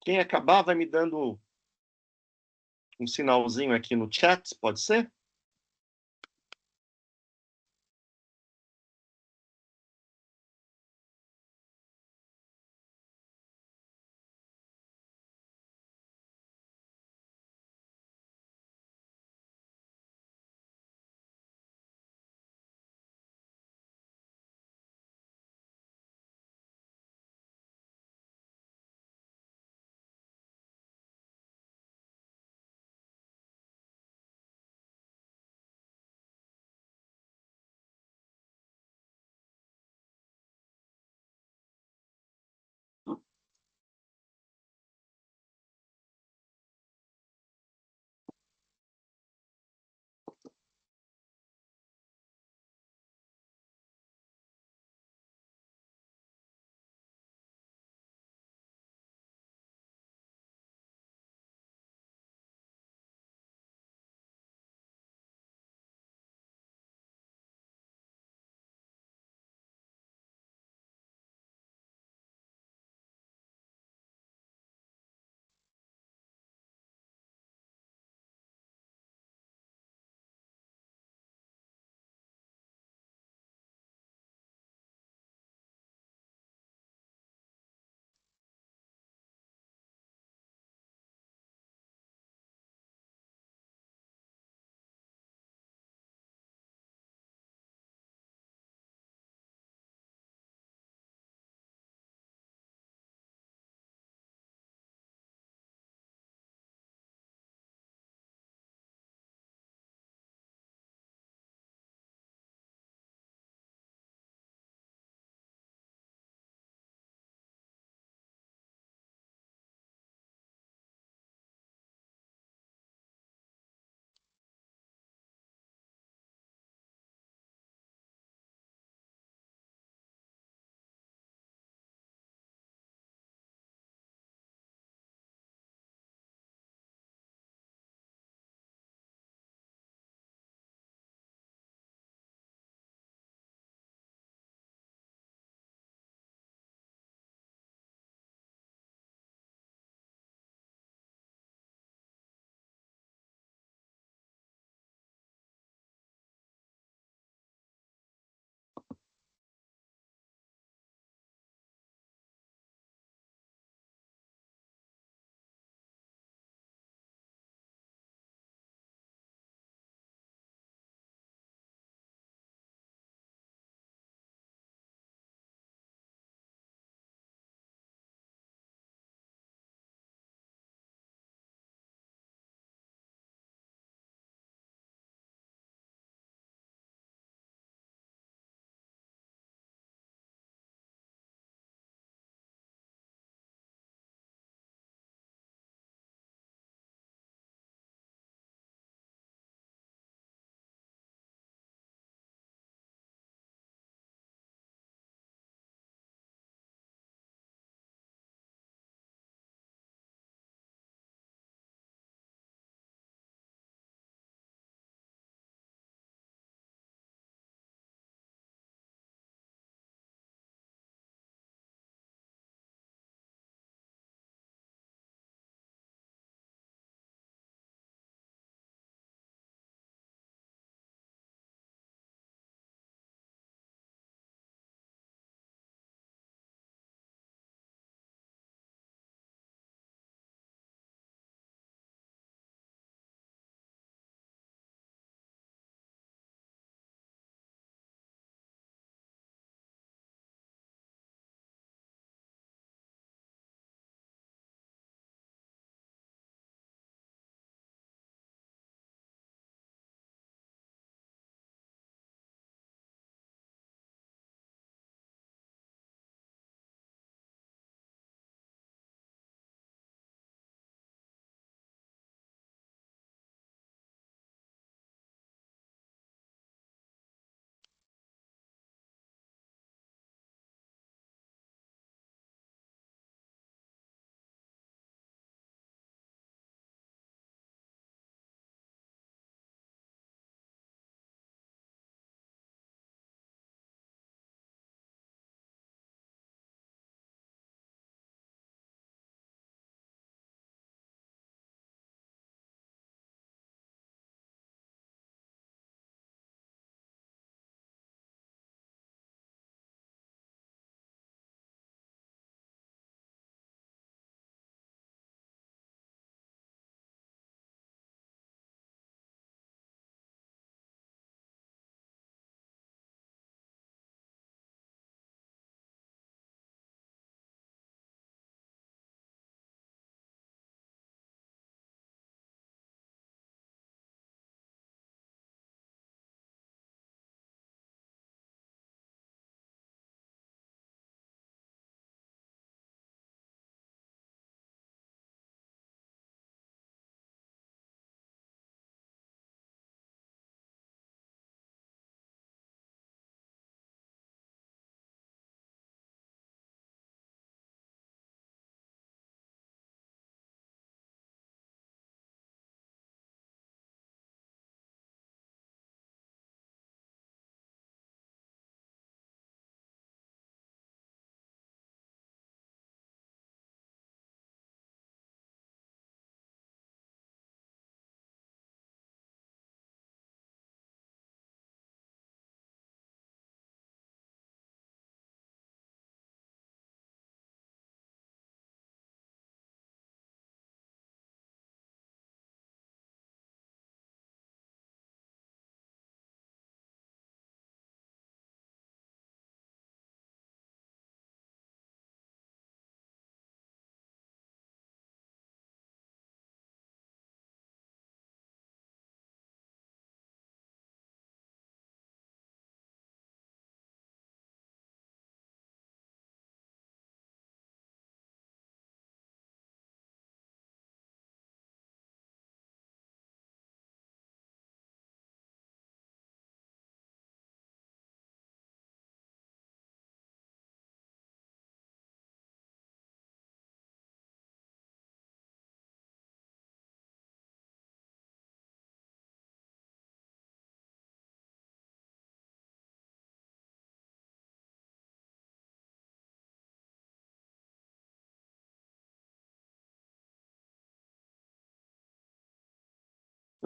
Quem acabar vai me dando um sinalzinho aqui no chat, pode ser?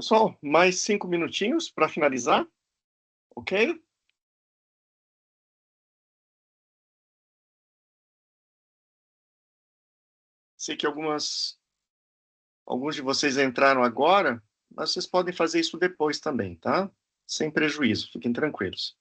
Pessoal, mais 5 minutinhos para finalizar, ok? Sei que alguns de vocês entraram agora, mas vocês podem fazer isso depois também, tá? Sem prejuízo, fiquem tranquilos.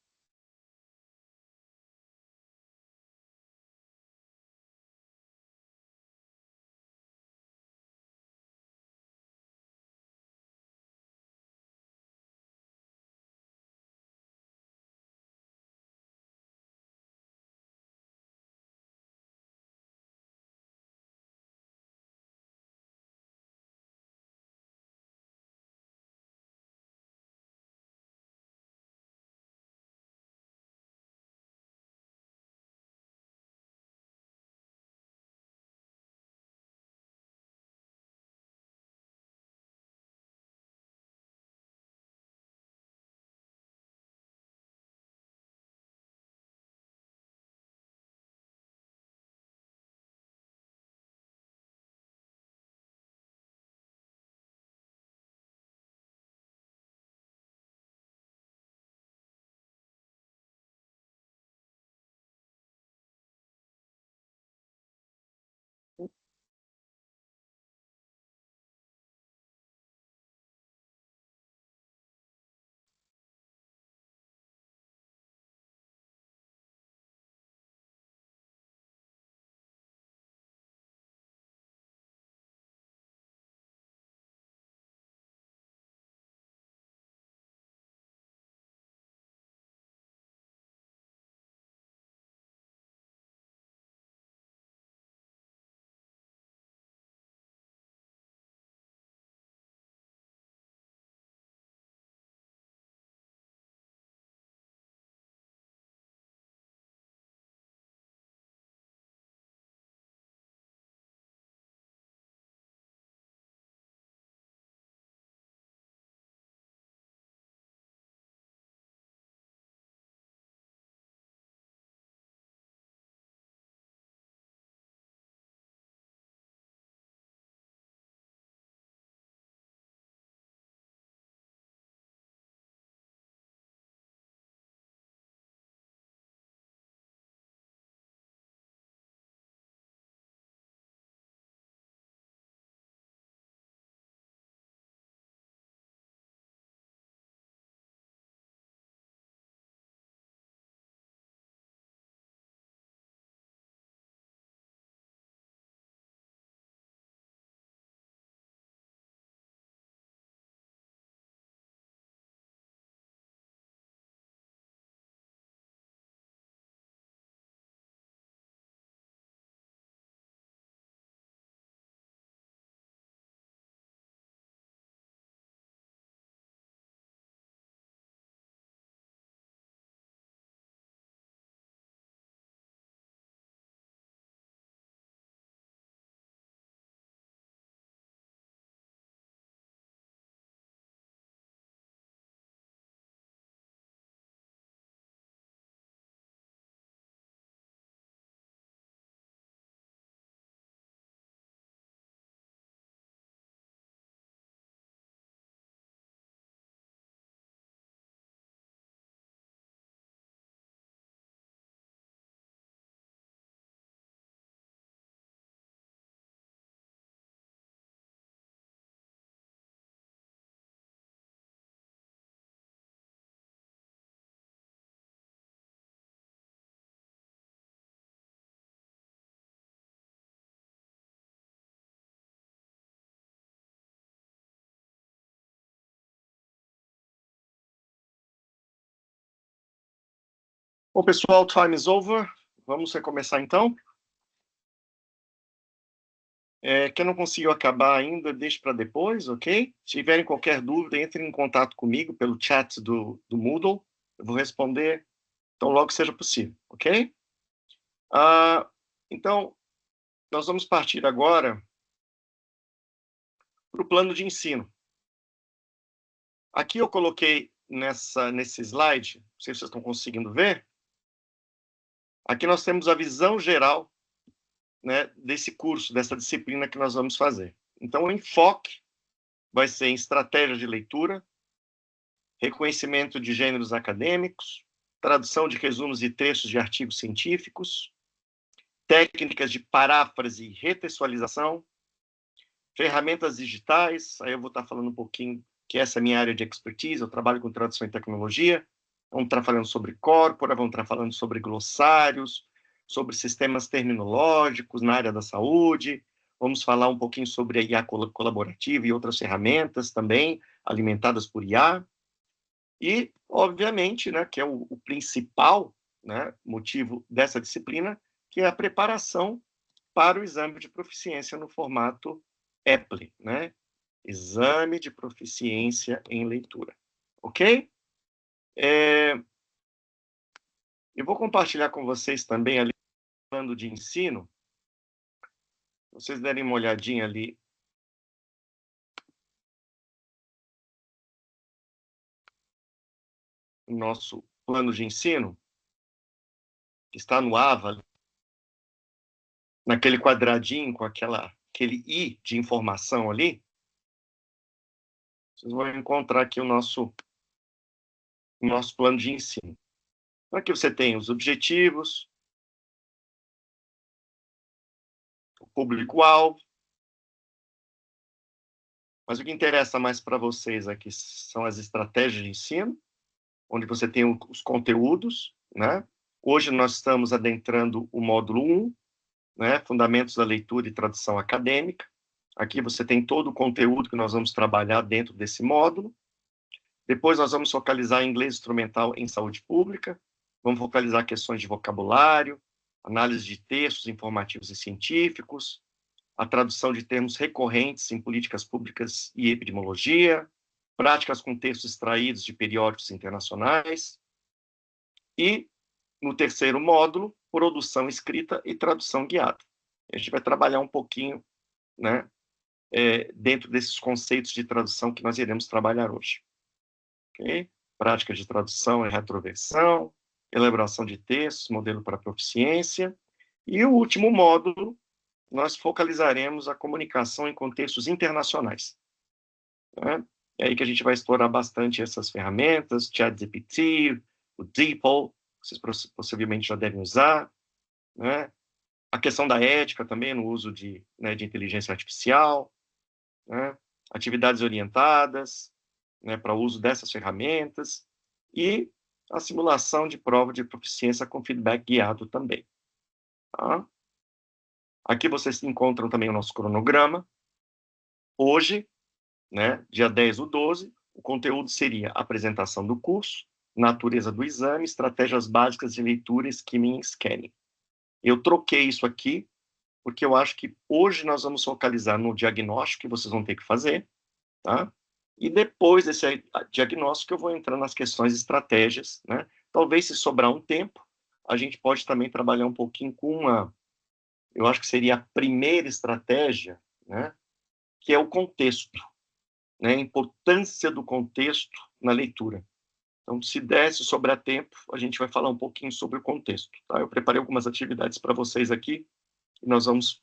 Bom, pessoal, time is over. Vamos recomeçar então. Quem não conseguiu acabar ainda, deixe para depois, ok? Se tiverem qualquer dúvida, entrem em contato comigo pelo chat do Moodle. Eu vou responder tão logo seja possível, ok? Então, nós vamos partir agora para o plano de ensino. Aqui eu coloquei nesse slide, não sei se vocês estão conseguindo ver, aqui nós temos a visão geral, né, desse curso, dessa disciplina que nós vamos fazer. Então, o enfoque vai ser em estratégia de leitura, reconhecimento de gêneros acadêmicos, tradução de resumos e textos de artigos científicos, técnicas de paráfrase e retextualização, ferramentas digitais, aí eu vou estar falando um pouquinho, que essa é a minha área de expertise, eu trabalho com tradução e tecnologia, vamos estar falando sobre corpora, vamos estar falando sobre glossários, sobre sistemas terminológicos na área da saúde, vamos falar um pouquinho sobre a IA colaborativa e outras ferramentas também, alimentadas por IA, e, obviamente, né, que é o principal, né, motivo dessa disciplina, que é a preparação para o exame de proficiência no formato EPLE, né? Exame de proficiência em leitura, ok? Eu vou compartilhar com vocês também ali o plano de ensino. Vocês derem uma olhadinha ali no nosso plano de ensino, que está no AVA, naquele quadradinho com aquele I de informação ali. Vocês vão encontrar aqui o nosso plano de ensino. Então, aqui você tem os objetivos, o público-alvo, mas o que interessa mais para vocês aqui são as estratégias de ensino, onde você tem os conteúdos, né? Hoje nós estamos adentrando o módulo 1, né? Fundamentos da leitura e tradução acadêmica. Aqui você tem todo o conteúdo que nós vamos trabalhar dentro desse módulo. Depois nós vamos focalizar em inglês instrumental em saúde pública, vamos focalizar questões de vocabulário, análise de textos informativos e científicos, a tradução de termos recorrentes em políticas públicas e epidemiologia, práticas com textos extraídos de periódicos internacionais, e, no terceiro módulo, produção escrita e tradução guiada. A gente vai trabalhar um pouquinho, né, dentro desses conceitos de tradução que nós iremos trabalhar hoje. Okay? Prática de tradução e retroversão, elaboração de textos, modelo para proficiência, e o último módulo, nós focalizaremos a comunicação em contextos internacionais. Né? É aí que a gente vai explorar bastante essas ferramentas, ChatGPT, o DeepL, vocês possivelmente já devem usar, né? A questão da ética também no uso de inteligência artificial, né? Atividades orientadas, né, para o uso dessas ferramentas, e a simulação de prova de proficiência com feedback guiado também. Tá? Aqui vocês encontram também o nosso cronograma. Hoje, né, dia 10/12, o conteúdo seria a apresentação do curso, natureza do exame, estratégias básicas de leitura, skimming e scanning. Eu troquei isso aqui, porque eu acho que hoje nós vamos focalizar no diagnóstico que vocês vão ter que fazer, tá? E depois desse diagnóstico eu vou entrar nas questões de estratégias, né? Talvez, se sobrar um tempo, a gente pode também trabalhar um pouquinho com eu acho que seria a primeira estratégia, né? Que é o contexto, né? A importância do contexto na leitura. Então, se der, se sobrar tempo, a gente vai falar um pouquinho sobre o contexto, tá? Eu preparei algumas atividades para vocês aqui, e nós vamos,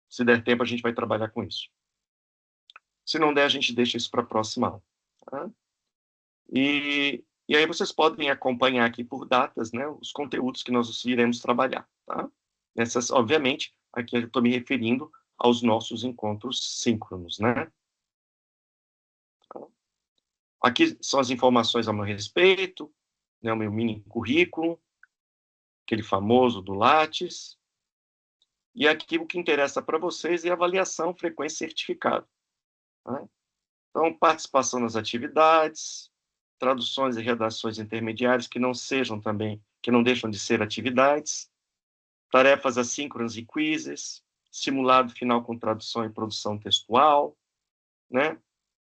se der tempo, a gente vai trabalhar com isso. Se não der, a gente deixa isso para a próxima aula, tá? E aí vocês podem acompanhar aqui por datas, né, os conteúdos que nós iremos trabalhar, tá? Essas, obviamente, aqui eu estou me referindo aos nossos encontros síncronos, né? Aqui são as informações a meu respeito, né, o meu mini currículo, aquele famoso do Lattes. E aqui o que interessa para vocês é avaliação, frequência e certificado. Né? Então, participação nas atividades, traduções e redações intermediárias que não sejam também, que não deixam de ser atividades, tarefas assíncronas e quizzes, simulado final com tradução e produção textual, né?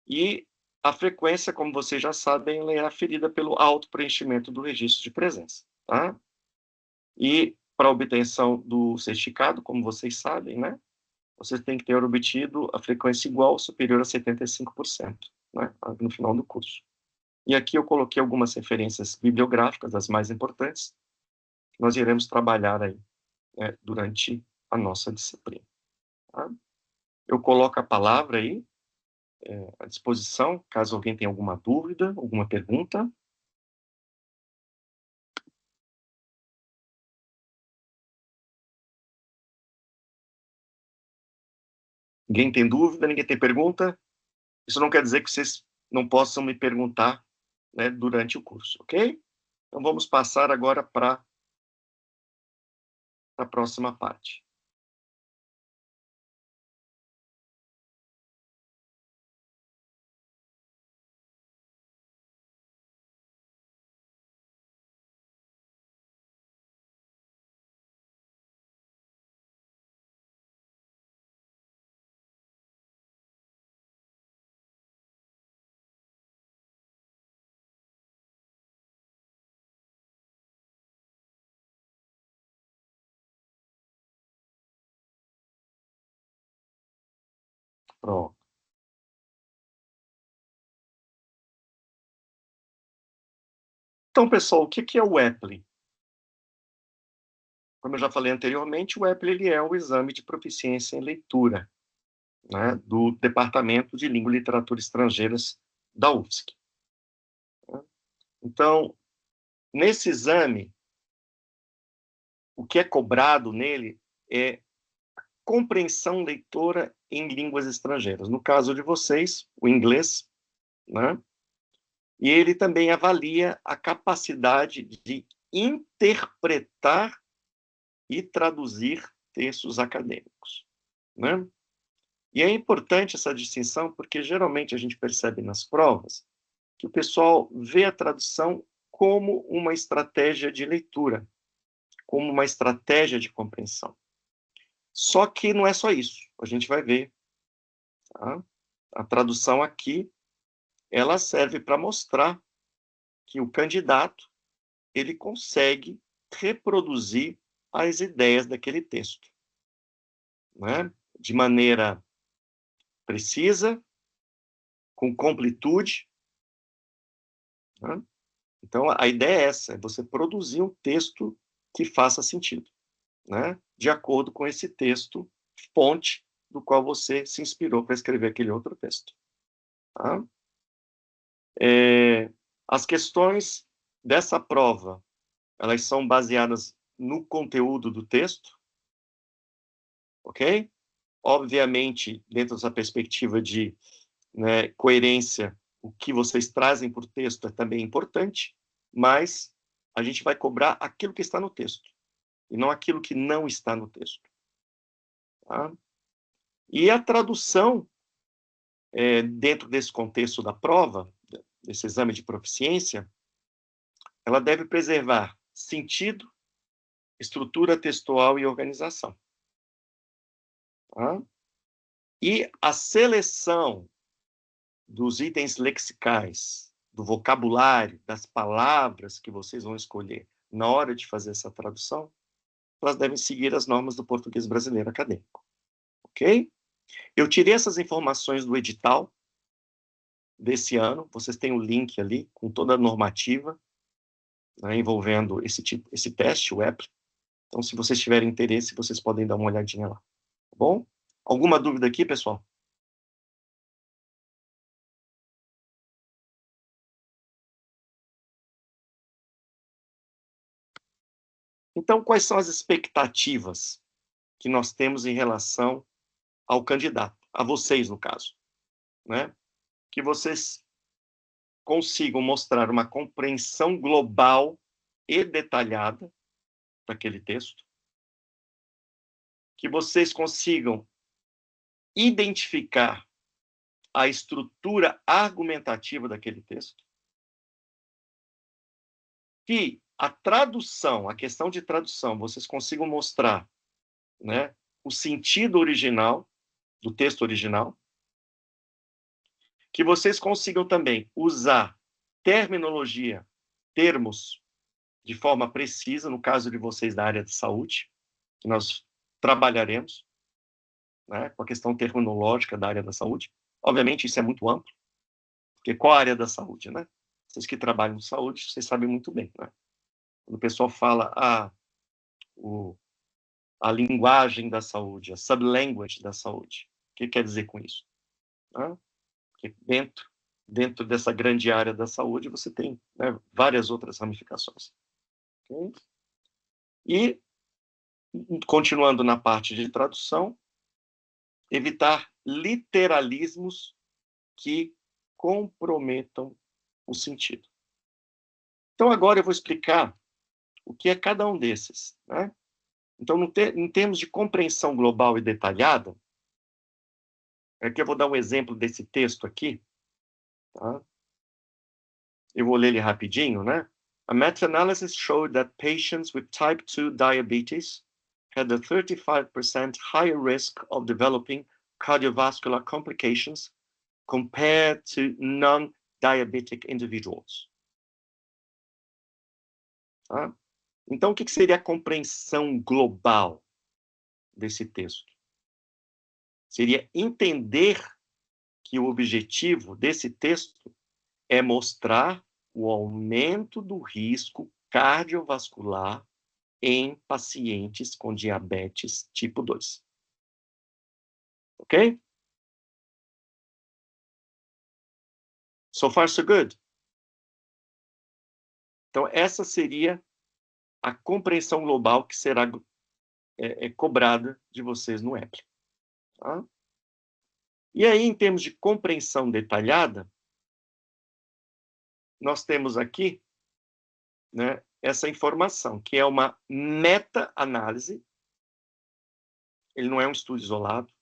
E a frequência, como vocês já sabem, ela é aferida pelo auto-preenchimento do registro de presença, tá? E para a obtenção do certificado, como vocês sabem, né? Vocês têm que ter obtido a frequência igual ou superior a 75%, né? No final do curso. E aqui eu coloquei algumas referências bibliográficas, as mais importantes, que nós iremos trabalhar aí, né, durante a nossa disciplina. Tá? Eu coloco a palavra aí à disposição, caso alguém tenha alguma dúvida, alguma pergunta. Ninguém tem dúvida, ninguém tem pergunta? Isso não quer dizer que vocês não possam me perguntar, né, durante o curso, ok? Então, vamos passar agora para a próxima parte. Pronto. Então, pessoal, o que é o EPLE? Como eu já falei anteriormente, o EPLE ele é o exame de proficiência em leitura, né, do Departamento de Língua e Literatura Estrangeiras da UFSC. Então, nesse exame, o que é cobrado nele é compreensão leitora em línguas estrangeiras. No caso de vocês, o inglês, né? E ele também avalia a capacidade de interpretar e traduzir textos acadêmicos, né? E é importante essa distinção porque geralmente a gente percebe nas provas que o pessoal vê a tradução como uma estratégia de leitura, como uma estratégia de compreensão. Só que não é só isso. A gente vai ver, tá? A tradução aqui, ela serve para mostrar que o candidato ele consegue reproduzir as ideias daquele texto, né? De maneira precisa, com completude, né? Então, a ideia é essa, é você produzir um texto que faça sentido, né? De acordo com esse texto fonte do qual você se inspirou para escrever aquele outro texto. Tá? As questões dessa prova, elas são baseadas no conteúdo do texto, ok? Obviamente, dentro dessa perspectiva de, né, coerência, o que vocês trazem por texto é também importante, mas a gente vai cobrar aquilo que está no texto, e não aquilo que não está no texto. Tá? E a tradução, dentro desse contexto da prova, desse exame de proficiência, ela deve preservar sentido, estrutura textual e organização. Tá? E a seleção dos itens lexicais, do vocabulário, das palavras que vocês vão escolher na hora de fazer essa tradução, elas devem seguir as normas do português brasileiro acadêmico. Ok? Eu tirei essas informações do edital desse ano, vocês têm o link ali com toda a normativa, né, envolvendo esse teste, o EPLE. Então, se vocês tiverem interesse, vocês podem dar uma olhadinha lá. Tá bom? Alguma dúvida aqui, pessoal? Então, quais são as expectativas que nós temos em relação ao candidato, a vocês, no caso, né? Que vocês consigam mostrar uma compreensão global e detalhada daquele texto, que vocês consigam identificar a estrutura argumentativa daquele texto, que a tradução, a questão de tradução, vocês consigam mostrar, né, o sentido original do texto original, que vocês consigam também usar terminologia, termos de forma precisa, no caso de vocês da área de saúde, que nós trabalharemos, né, com a questão terminológica da área da saúde. Obviamente, isso é muito amplo, porque qual a área da saúde, né? Vocês que trabalham em saúde, vocês sabem muito bem, né? Quando o pessoal fala a linguagem da saúde, a sublanguage da saúde, o que quer dizer com isso? Né? Porque dentro dessa grande área da saúde, você tem, né, várias outras ramificações. Okay? E, continuando na parte de tradução, evitar literalismos que comprometam o sentido. Então, agora eu vou explicar o que é cada um desses. Né? Então, em termos de compreensão global e detalhada, aqui eu vou dar um exemplo desse texto aqui. Tá? Eu vou ler ele rapidinho, né? A meta-analysis showed that patients with type 2 diabetes had a 35% higher risk of developing cardiovascular complications compared to non-diabetic individuals. Tá? Então, o que seria a compreensão global desse texto? Seria entender que o objetivo desse texto é mostrar o aumento do risco cardiovascular em pacientes com diabetes tipo 2. Ok? So far, so good. Então, essa seria a compreensão global que será cobrada de vocês no EPLI. Tá? E aí, em termos de compreensão detalhada, nós temos aqui, né, essa informação, que é uma meta-análise. Ele não é um estudo isolado.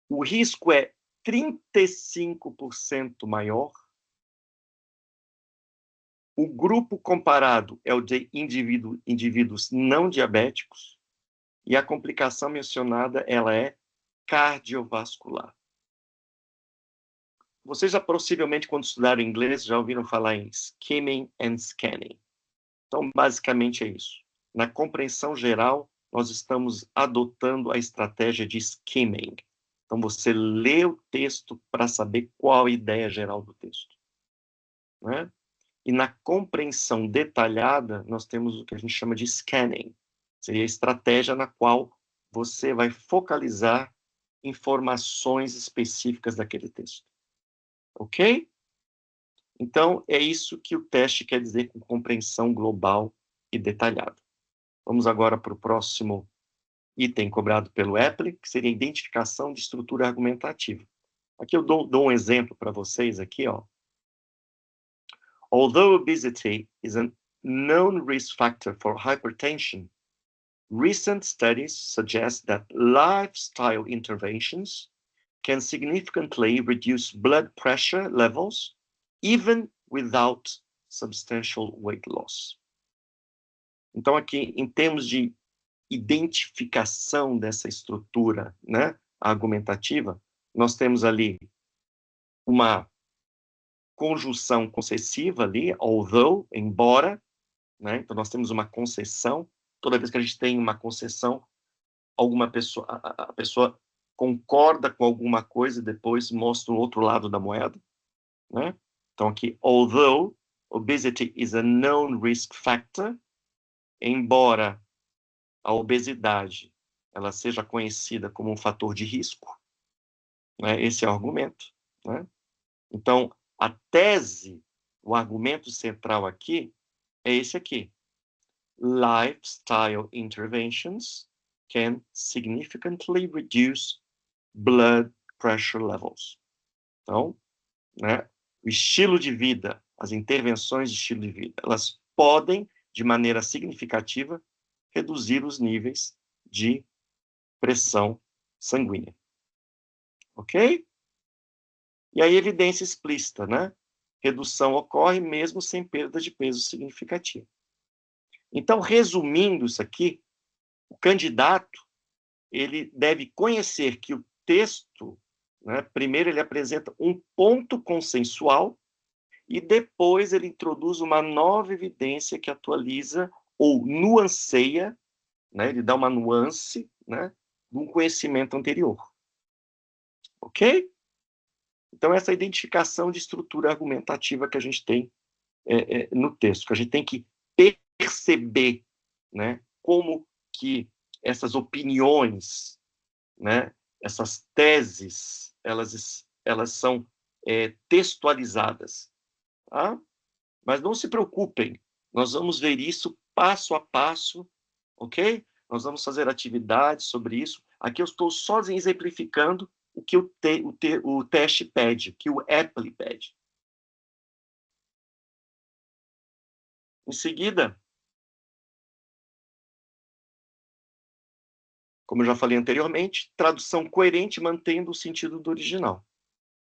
O risco é 35% maior. O grupo comparado é o de indivíduos não diabéticos. E a complicação mencionada, ela é cardiovascular. Vocês já possivelmente, quando estudaram inglês, já ouviram falar em skimming and scanning. Então, basicamente é isso. Na compreensão geral, nós estamos adotando a estratégia de skimming. Então, você lê o texto para saber qual a ideia geral do texto. Né? E na compreensão detalhada, nós temos o que a gente chama de scanning. Seria a estratégia na qual você vai focalizar informações específicas daquele texto. Ok? Então, é isso que o teste quer dizer com compreensão global e detalhada. Vamos agora para o próximo item cobrado pelo EPLI, que seria a identificação de estrutura argumentativa. Aqui eu dou um exemplo para vocês aqui, ó. Although obesity is a known risk factor for hypertension, recent studies suggest that lifestyle interventions can significantly reduce blood pressure levels, even without substantial weight loss. Então, aqui, em termos de identificação dessa estrutura, né, argumentativa, nós temos ali uma conjunção concessiva ali, although, embora, né, então nós temos uma concessão. Toda vez que a gente tem uma concessão, alguma pessoa, a pessoa concorda com alguma coisa e depois mostra o outro lado da moeda, né? Então aqui, although obesity is a known risk factor, embora a obesidade ela seja conhecida como um fator de risco, né? Esse é o argumento, né? Então, a tese, o argumento central aqui é esse aqui. Lifestyle interventions can significantly reduce blood pressure levels. Então, né, o estilo de vida, as intervenções de estilo de vida, elas podem, de maneira significativa, reduzir os níveis de pressão sanguínea. Ok? E aí, evidência explícita, né? Redução ocorre mesmo sem perda de peso significativa. Então, resumindo isso aqui, o candidato ele deve conhecer que o texto, né, primeiro ele apresenta um ponto consensual e depois ele introduz uma nova evidência que atualiza ou nuanceia, né, ele dá uma nuance, né, de um conhecimento anterior. Ok? Então, essa identificação de estrutura argumentativa que a gente tem no texto, que a gente tem que perceber, né, como que essas opiniões, né, essas teses, elas elas são textualizadas, tá? Mas não se preocupem, nós vamos ver isso passo a passo, ok? Nós vamos fazer atividades sobre isso. Aqui eu estou só exemplificando o que o teste pede, o que o Apply pede. Em seguida, como eu já falei anteriormente, tradução coerente mantendo o sentido do original.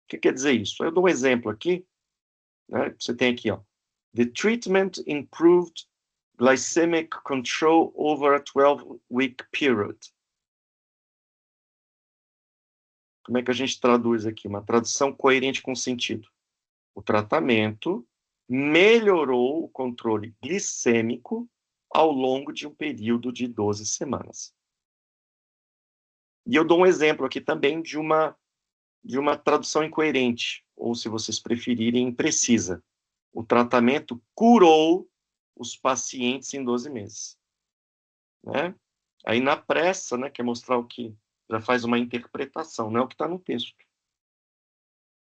O que quer dizer isso? Eu dou um exemplo aqui, né? Você tem aqui, ó. The treatment improved glycemic control over a 12-week period. Como é que a gente traduz aqui? Uma tradução coerente com sentido. O tratamento melhorou o controle glicêmico ao longo de um período de 12 semanas. E eu dou um exemplo aqui também de uma tradução incoerente, ou se vocês preferirem, imprecisa. O tratamento curou os pacientes em 12 meses. Né? Aí, na pressa, né, quer mostrar o que já faz uma interpretação, não é o que está no texto.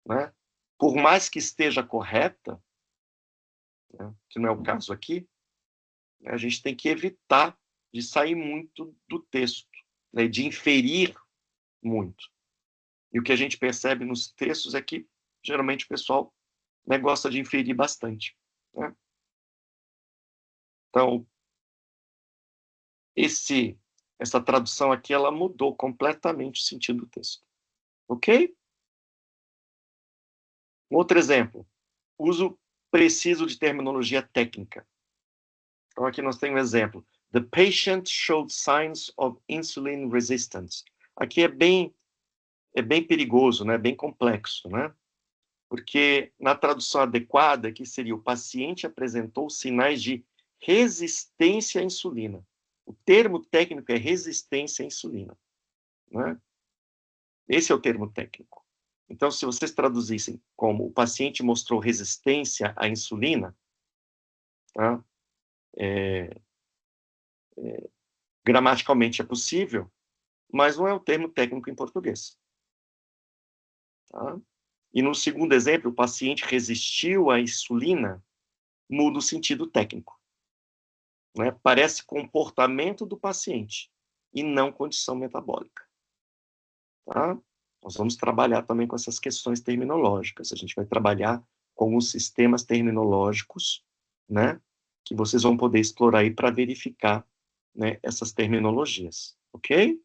Né? Por mais que esteja correta, né, que não é o caso aqui, né, a gente tem que evitar de sair muito do texto, né, de inferir muito. E o que a gente percebe nos textos é que, geralmente, o pessoal, né, gosta de inferir bastante. Né? Então, essa tradução aqui, ela mudou completamente o sentido do texto. Ok? Um outro exemplo. Uso preciso de terminologia técnica. Então, aqui nós temos um exemplo. The patient showed signs of insulin resistance. Aqui é bem perigoso, né? Bem complexo, né? Porque na tradução adequada, que seria o paciente apresentou sinais de resistência à insulina. O termo técnico é resistência à insulina, né? Esse é o termo técnico. Então, se vocês traduzissem como o paciente mostrou resistência à insulina, tá? Gramaticalmente é possível, mas não é o termo técnico em português. Tá? E no segundo exemplo, o paciente resistiu à insulina, muda o sentido técnico. Né? Parece comportamento do paciente e não condição metabólica. Tá? Nós vamos trabalhar também com essas questões terminológicas. A gente vai trabalhar com os sistemas terminológicos, né, que vocês vão poder explorar aí para verificar, né, essas terminologias. Ok?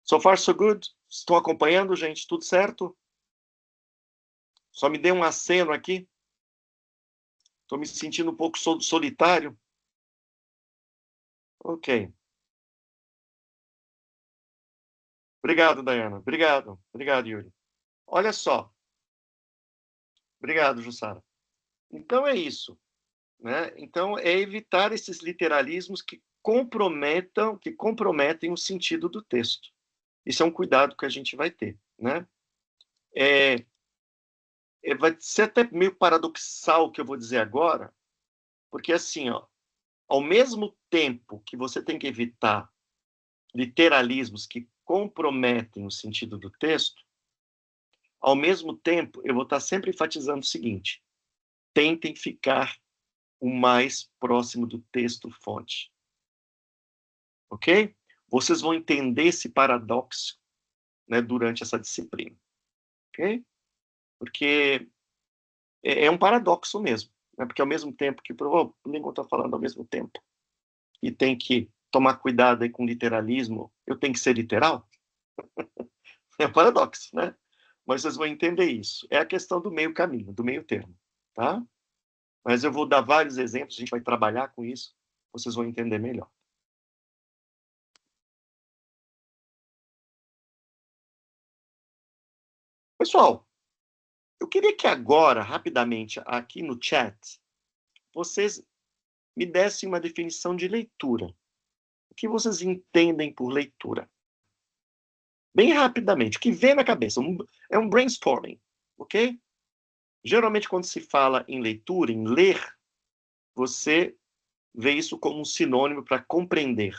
So far, so good? Estão acompanhando, gente? Tudo certo? Só me dê um aceno aqui. Estou me sentindo um pouco solitário. Ok. Obrigado, Dayana. Obrigado. Obrigado, Yuri. Olha só. Obrigado, Jussara. Então é isso. Né? Então, é evitar esses literalismos que comprometem o sentido do texto. Isso é um cuidado que a gente vai ter. Né? Vai ser até meio paradoxal o que eu vou dizer agora, porque assim, ó, ao mesmo tempo que você tem que evitar literalismos que comprometem o sentido do texto, ao mesmo tempo, eu vou estar sempre enfatizando o seguinte: tentem ficar o mais próximo do texto-fonte. Ok? Vocês vão entender esse paradoxo, né, durante essa disciplina. Ok? Porque é um paradoxo mesmo. Né? Porque ao mesmo tempo que o Lincoln está falando ao mesmo tempo e tem que tomar cuidado aí com literalismo, eu tenho que ser literal? É um paradoxo, né? Mas vocês vão entender isso. É a questão do meio caminho, do meio termo. Tá? Mas eu vou dar vários exemplos, a gente vai trabalhar com isso, vocês vão entender melhor. Pessoal, eu queria que agora, rapidamente, aqui no chat, vocês me dessem uma definição de leitura. O que vocês entendem por leitura? Bem rapidamente, o que vem na cabeça. É um brainstorming, ok? Geralmente, quando se fala em leitura, em ler, você vê isso como um sinônimo para compreender,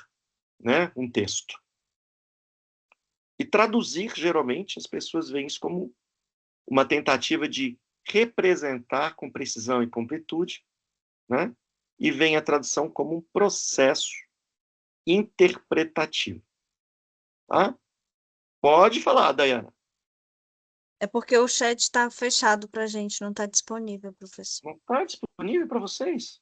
né, um texto. E traduzir, geralmente, as pessoas veem isso como uma tentativa de representar com precisão e completude, né? E veem a tradução como um processo interpretativo. Tá? Pode falar, Dayana. É porque o chat está fechado para a gente, não está disponível, professor. Não está disponível para vocês?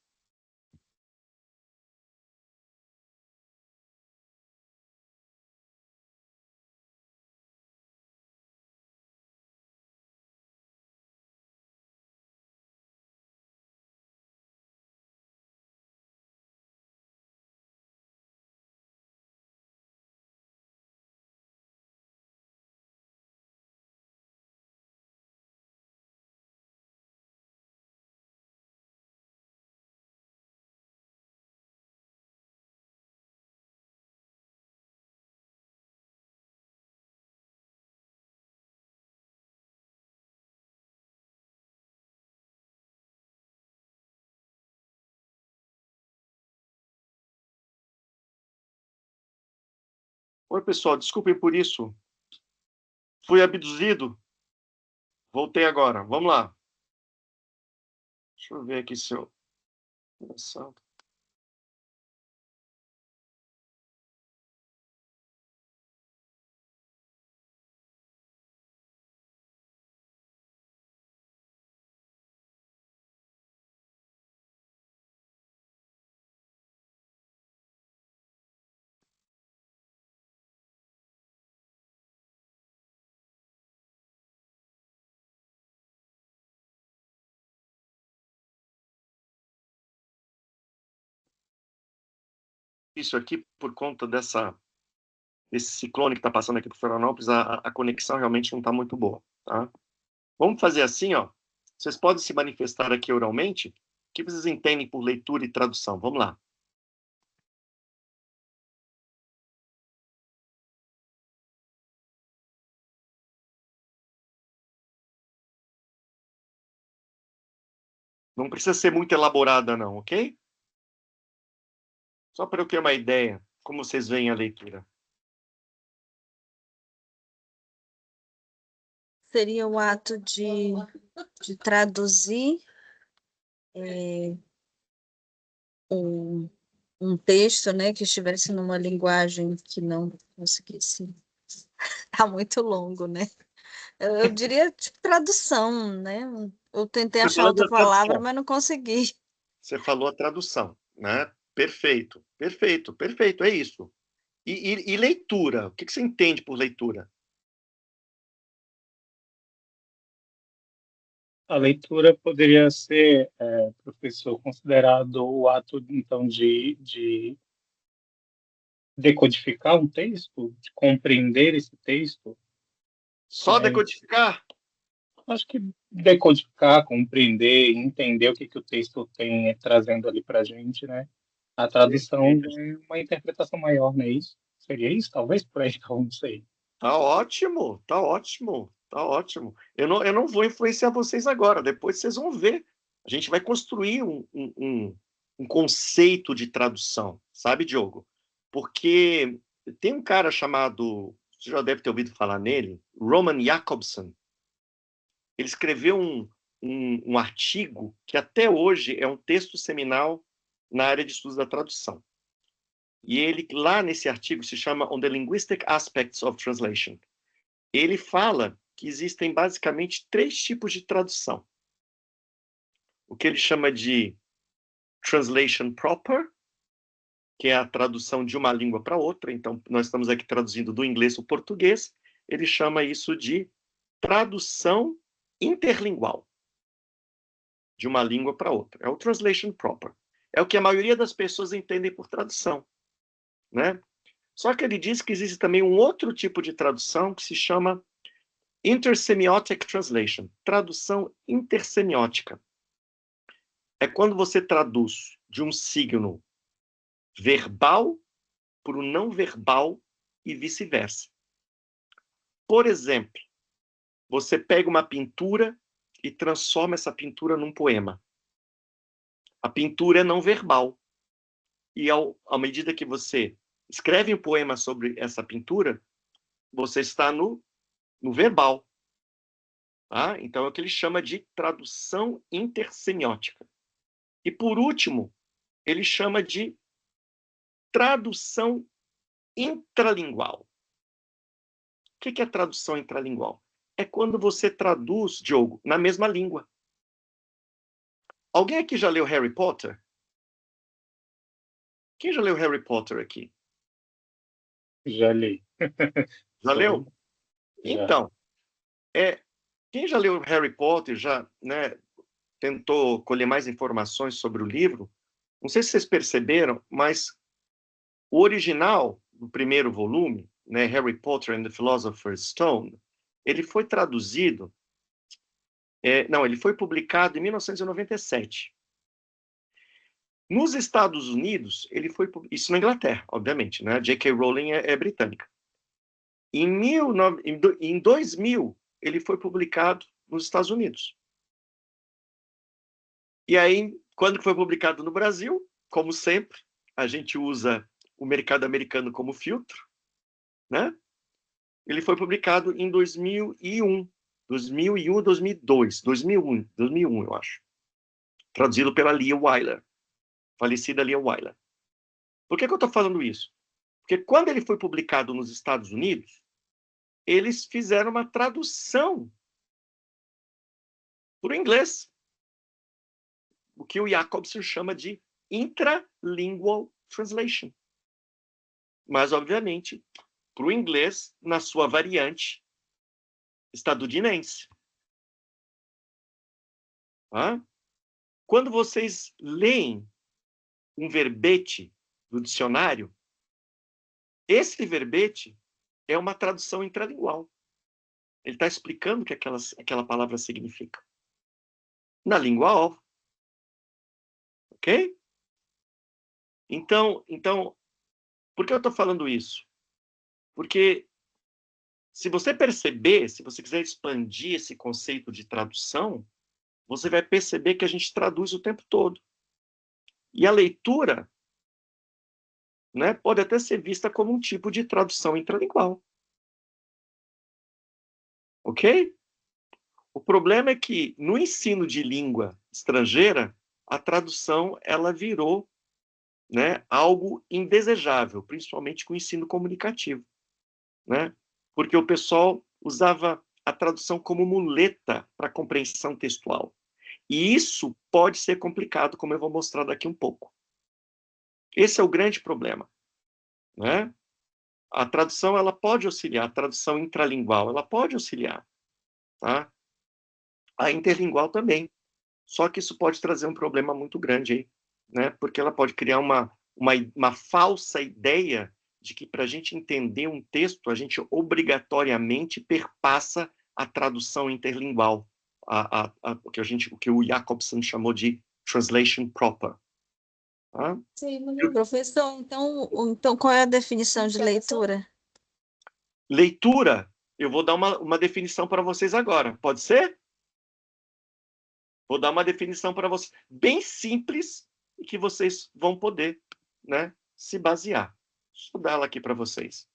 Oi, pessoal, desculpem por isso. Fui abduzido. Voltei agora. Vamos lá. Deixa eu ver aqui se eu... Engraçado. Isso aqui, por conta desse ciclone que está passando aqui por Florianópolis, a conexão realmente não está muito boa. Tá? Vamos fazer assim, ó. Vocês podem se manifestar aqui oralmente. O que vocês entendem por leitura e tradução? Vamos lá. Não precisa ser muito elaborada, não, ok? Só para eu ter uma ideia, como vocês veem a leitura. Seria o ato de traduzir um, um texto, né, que estivesse numa linguagem que não conseguisse. Está muito longo, né? Eu diria tipo, tradução, né? Eu tentei Você achar falou outra da palavra, tradução. mas não consegui. Você falou a tradução, né? Perfeito, perfeito, perfeito, é isso. E leitura? O que você entende por leitura? A leitura poderia ser, professor, considerado o ato, então, de decodificar um texto, de compreender esse texto. Só decodificar? Acho que decodificar, compreender, entender o que, que o texto tem trazendo ali para a gente, né? A tradução Perfeito. é uma interpretação maior, não é isso? Seria isso? Talvez por aí, não sei. Tá ótimo, tá ótimo, tá ótimo. Eu não vou influenciar vocês agora, depois vocês vão ver. A gente vai construir um conceito de tradução, sabe, Diogo? Porque tem um cara chamado, você já deve ter ouvido falar nele, Roman Jakobson. Ele escreveu um artigo que até hoje é um texto seminal na área de estudos da tradução. E ele, lá nesse artigo, se chama On the Linguistic Aspects of Translation. Ele fala que existem basicamente 3 tipos de tradução. O que ele chama de translation proper, que é a tradução de uma língua para outra. Então, nós estamos aqui traduzindo do inglês para o português. Ele chama isso de tradução interlingual, de uma língua para outra. É o translation proper. É o que a maioria das pessoas entendem por tradução, né? Só que ele diz que existe também um outro tipo de tradução que se chama intersemiotic translation, tradução intersemiótica. É quando você traduz de um signo verbal para o não verbal e vice-versa. Por exemplo, você pega uma pintura e transforma essa pintura num poema. A pintura é não verbal. E à medida que você escreve um poema sobre essa pintura, você está no verbal. Tá? Então, é o que ele chama de tradução intersemiótica. E, por último, ele chama de tradução intralingual. O que é tradução intralingual? É quando você traduz, Diogo, na mesma língua. Alguém aqui já leu Harry Potter? Quem já leu Harry Potter aqui? Já li. Já leu? Já. Então, quem já leu Harry Potter, já, né, tentou colher mais informações sobre o livro, não sei se vocês perceberam, mas o original do primeiro volume, né, Harry Potter and the Philosopher's Stone, ele foi traduzido, não, ele foi publicado em 1997. Nos Estados Unidos, ele foi, isso na Inglaterra, obviamente, né? J.K. Rowling é britânica. Em 2000, ele foi publicado nos Estados Unidos. E aí, quando foi publicado no Brasil, como sempre, a gente usa o mercado americano como filtro, né? Ele foi publicado em 2001, 2001, eu acho. Traduzido pela Lia Wyler, falecida Lia Wyler. Por que eu estou falando isso? Porque quando ele foi publicado nos Estados Unidos, eles fizeram uma tradução para o inglês, o que o Jacobson chama de intralingual translation. Mas, obviamente, para o inglês, na sua variante estadunidense. Tá? Quando vocês leem um verbete do dicionário, esse verbete é uma tradução intralingual. Ele está explicando o que aquela palavra significa. Na língua alvo. Ok? Então, por que eu estou falando isso? Porque se você perceber, se você quiser expandir esse conceito de tradução, você vai perceber que a gente traduz o tempo todo. E a leitura, né, pode até ser vista como um tipo de tradução intralingual. Ok? O problema é que, no ensino de língua estrangeira, a tradução ela virou, né, algo indesejável, principalmente com o ensino comunicativo. Né? Porque o pessoal usava a tradução como muleta para compreensão textual. E isso pode ser complicado, como eu vou mostrar daqui um pouco. Esse é o grande problema. Né? A tradução ela pode auxiliar, a tradução intralingual ela pode auxiliar. Tá? A interlingual também. Só que isso pode trazer um problema muito grande aí, né? Porque ela pode criar uma falsa ideia de que para a gente entender um texto, a gente obrigatoriamente perpassa a tradução interlingual, o que o Jacobson chamou de translation proper. Tá? Sim, professor, então qual é a definição de leitura? Leitura, eu vou dar uma definição para vocês agora. Pode ser? Vou dar uma definição para vocês, bem simples, e que vocês vão poder, né, se basear. Deixa eu dar ela aqui para vocês.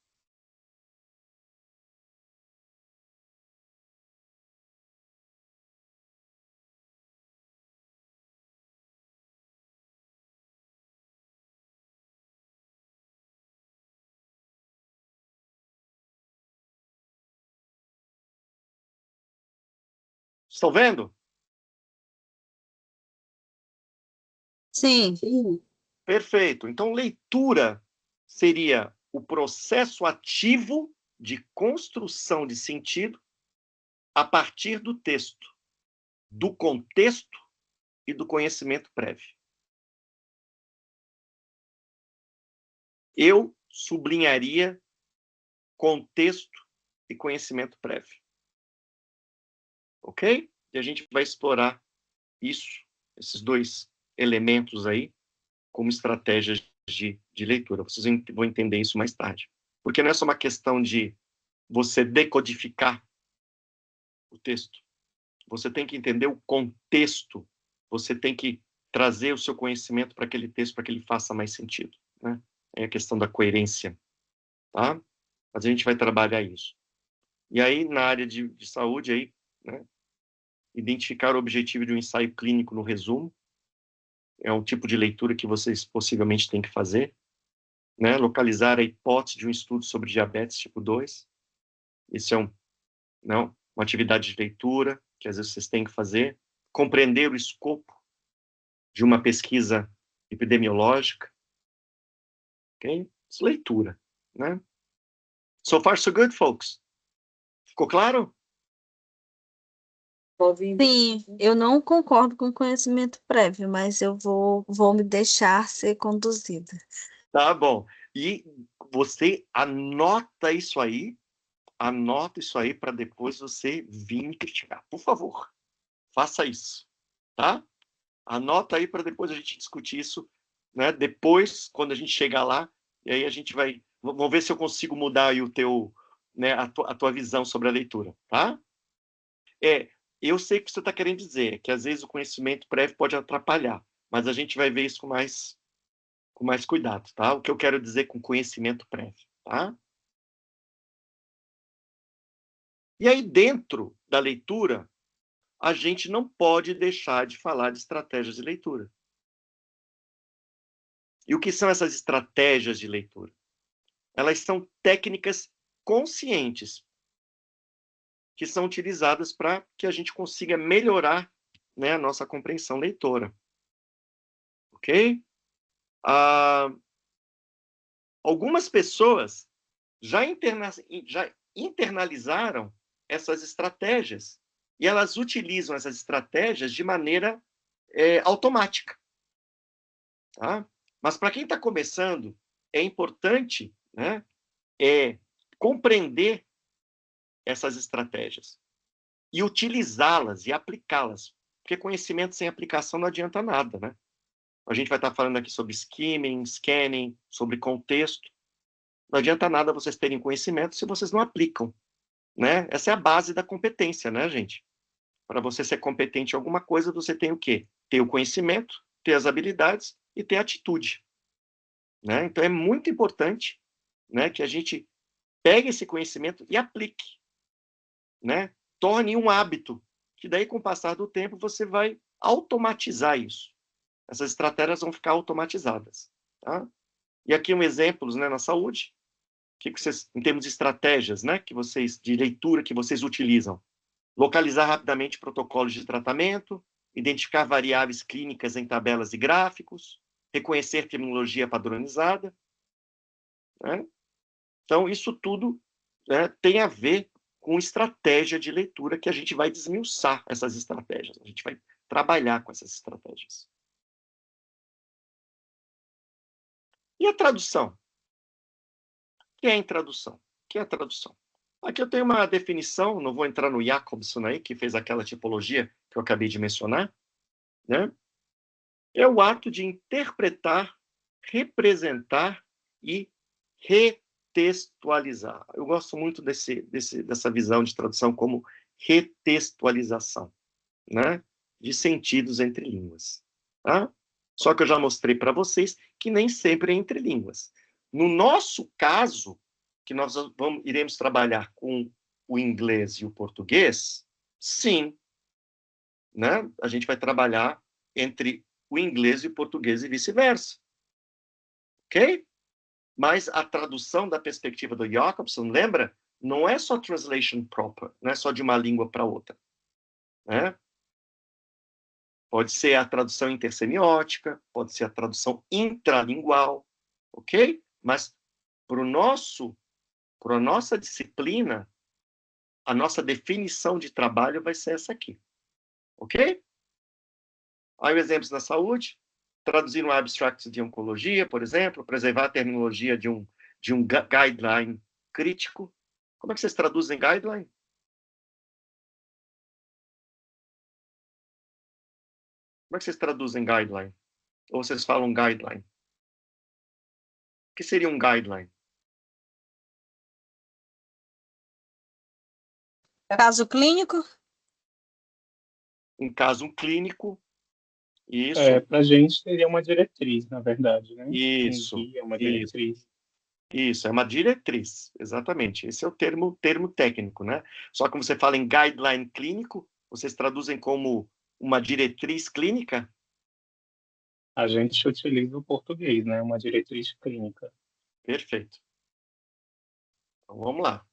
Estão vendo? Sim. Perfeito. Então, leitura seria o processo ativo de construção de sentido a partir do texto, do contexto e do conhecimento prévio. Eu sublinharia contexto e conhecimento prévio. Ok? E a gente vai explorar isso, esses dois elementos aí, como estratégias de leitura. Vocês vão entender isso mais tarde. Porque não é só uma questão de você decodificar o texto. Você tem que entender o contexto. Você tem que trazer o seu conhecimento para aquele texto, para que ele faça mais sentido. Né? É a questão da coerência. Tá? Mas a gente vai trabalhar isso. E aí, na área de saúde, aí, né, identificar o objetivo de um ensaio clínico no resumo. É um tipo de leitura que vocês possivelmente têm que fazer. Né? Localizar a hipótese de um estudo sobre diabetes tipo 2. Isso é não, uma atividade de leitura que às vezes vocês têm que fazer. Compreender o escopo de uma pesquisa epidemiológica. Ok? Isso é leitura. Né? So far, so good, folks. Ficou claro? Sim, eu não concordo com conhecimento prévio, mas eu vou me deixar ser conduzida. Tá bom. E você anota isso aí para depois você vir me criticar. Por favor, faça isso, tá? Anota aí para depois a gente discutir isso, né? Depois, quando a gente chegar lá, e aí a gente vai... Vamos ver se eu consigo mudar aí o teu, né, a tua visão sobre a leitura, tá? Eu sei o que você está querendo dizer, que às vezes o conhecimento prévio pode atrapalhar, mas a gente vai ver isso com mais cuidado, tá? O que eu quero dizer com conhecimento prévio, tá? E aí, dentro da leitura, a gente não pode deixar de falar de estratégias de leitura. E o que são essas estratégias de leitura? Elas são técnicas conscientes que são utilizadas para que a gente consiga melhorar, né, a nossa compreensão leitora. Ok? Algumas pessoas já internalizaram essas estratégias e elas utilizam essas estratégias de maneira automática. Tá? Mas para quem está começando, é importante, né, compreender essas estratégias e utilizá-las e aplicá-las. Porque conhecimento sem aplicação não adianta nada. Né? A gente vai estar falando aqui sobre skimming, scanning, sobre contexto. Não adianta nada vocês terem conhecimento se vocês não aplicam. Né? Essa é a base da competência, né, gente? Para você ser competente em alguma coisa, você tem o quê? Ter o conhecimento, ter as habilidades e ter a atitude. Né? Então, é muito importante, né, que a gente pegue esse conhecimento e aplique. Né? Torne um hábito, que daí, com o passar do tempo, você vai automatizar isso. Essas estratégias vão ficar automatizadas. Tá? E aqui um exemplo, né, na saúde, que vocês, em termos de estratégias, né, que vocês, de leitura que vocês utilizam. Localizar rapidamente protocolos de tratamento, identificar variáveis clínicas em tabelas e gráficos, reconhecer terminologia padronizada. Né? Então, isso tudo, né, tem a ver com estratégia de leitura, que a gente vai desmiuçar essas estratégias. A gente vai trabalhar com essas estratégias. E a tradução? O que é a tradução? O que é a tradução? Aqui eu tenho uma definição, não vou entrar no Jacobson aí, que fez aquela tipologia que eu acabei de mencionar, né? É o ato de interpretar, representar e retextualizar. Eu gosto muito dessa visão de tradução como retextualização, né? De sentidos entre línguas. Tá? Só que eu já mostrei para vocês que nem sempre é entre línguas. No nosso caso, que nós iremos trabalhar com o inglês e o português, sim, né? A gente vai trabalhar entre o inglês e o português e vice-versa. Ok? Mas a tradução da perspectiva do Jacobson, lembra? Não é só translation proper, não é só de uma língua para outra. Né? Pode ser a tradução intersemiótica, pode ser a tradução intralingual, ok? Mas para a nossa disciplina, a nossa definição de trabalho vai ser essa aqui, ok? Aí, exemplos na saúde, traduzir um abstract de oncologia, por exemplo, preservar a terminologia de um guideline crítico. Como é que vocês traduzem guideline? Como é que vocês traduzem guideline? Ou vocês falam guideline? O que seria um guideline? Caso clínico? Um caso clínico, isso, Para a gente seria uma diretriz, na verdade, né? Um isso, guia, uma isso. diretriz. Isso, é uma diretriz, exatamente. Esse é o termo técnico, né? Só que você fala em guideline clínico, vocês traduzem como uma diretriz clínica? A gente utiliza o português, né? Uma diretriz clínica. Perfeito. Então, vamos lá.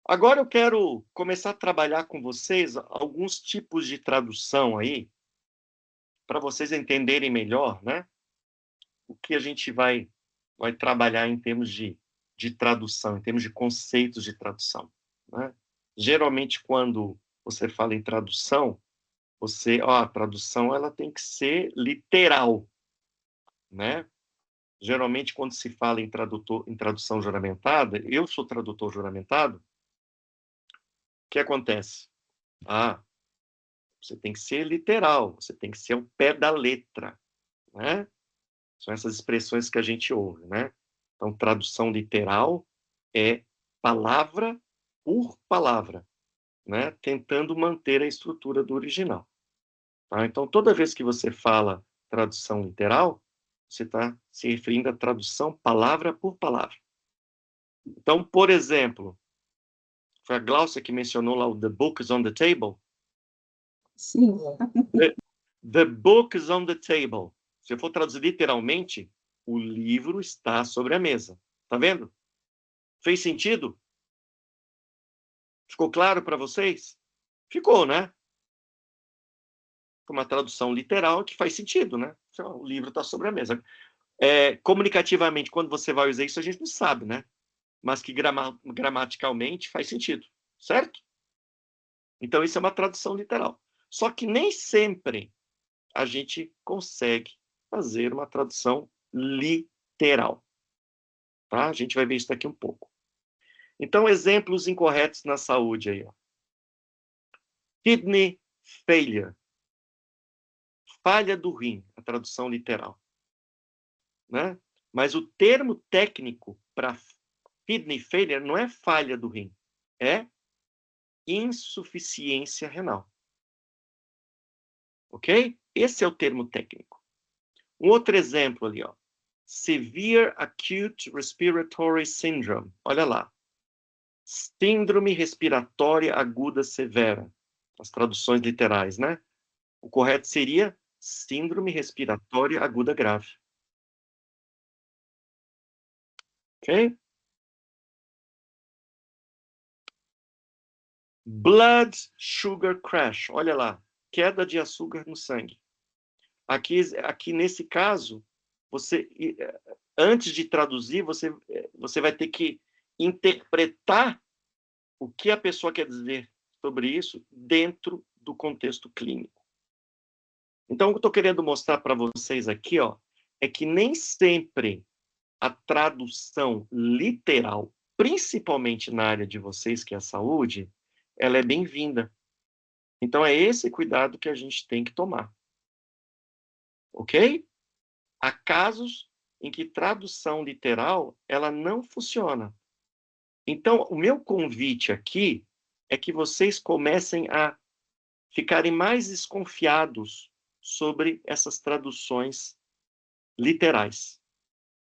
Agora eu quero começar a trabalhar com vocês alguns tipos de tradução aí, para vocês entenderem melhor, né? O que a gente vai trabalhar em termos de tradução, em termos de conceitos de tradução, né? Geralmente, quando você fala em tradução, a tradução ela tem que ser literal, né? Geralmente, quando se fala em tradução juramentada, eu sou tradutor juramentado, o que acontece? Você tem que ser literal, você tem que ser ao pé da letra, né? São essas expressões que a gente ouve, né? Então, tradução literal é palavra por palavra, né? Tentando manter a estrutura do original. Tá? Então, toda vez que você fala tradução literal, você está se referindo à tradução palavra por palavra. Então, por exemplo, foi a Glaucia que mencionou lá o The Book is on the Table. Sim. The book is on the table. Se eu for traduzir literalmente, o livro está sobre a mesa. Tá vendo? Fez sentido? Ficou claro para vocês? Ficou, né? Uma tradução literal que faz sentido, né? O livro está sobre a mesa. Comunicativamente, quando você vai usar isso, a gente não sabe, né? Mas que gramaticalmente faz sentido, certo? Então, isso é uma tradução literal. Só que nem sempre a gente consegue fazer uma tradução literal. Tá? A gente vai ver isso daqui um pouco. Então, exemplos incorretos na saúde aí. Ó. Kidney failure. Falha do rim, a tradução literal. Né? Mas o termo técnico para kidney failure não é falha do rim, é insuficiência renal. Ok? Esse é o termo técnico. Um outro exemplo ali, ó. Severe Acute Respiratory Syndrome. Olha lá. Síndrome respiratória aguda severa. As traduções literais, né? O correto seria síndrome respiratória aguda grave. Ok? Blood sugar crash. Olha lá. Queda de açúcar no sangue. Aqui nesse caso, você, antes de traduzir, você vai ter que interpretar o que a pessoa quer dizer sobre isso dentro do contexto clínico. Então, o que eu estou querendo mostrar para vocês aqui, ó, é que nem sempre a tradução literal, principalmente na área de vocês, que é a saúde, ela é bem-vinda. Então, é esse cuidado que a gente tem que tomar. Ok? Há casos em que tradução literal, ela não funciona. Então, o meu convite aqui é que vocês comecem a ficarem mais desconfiados sobre essas traduções literais.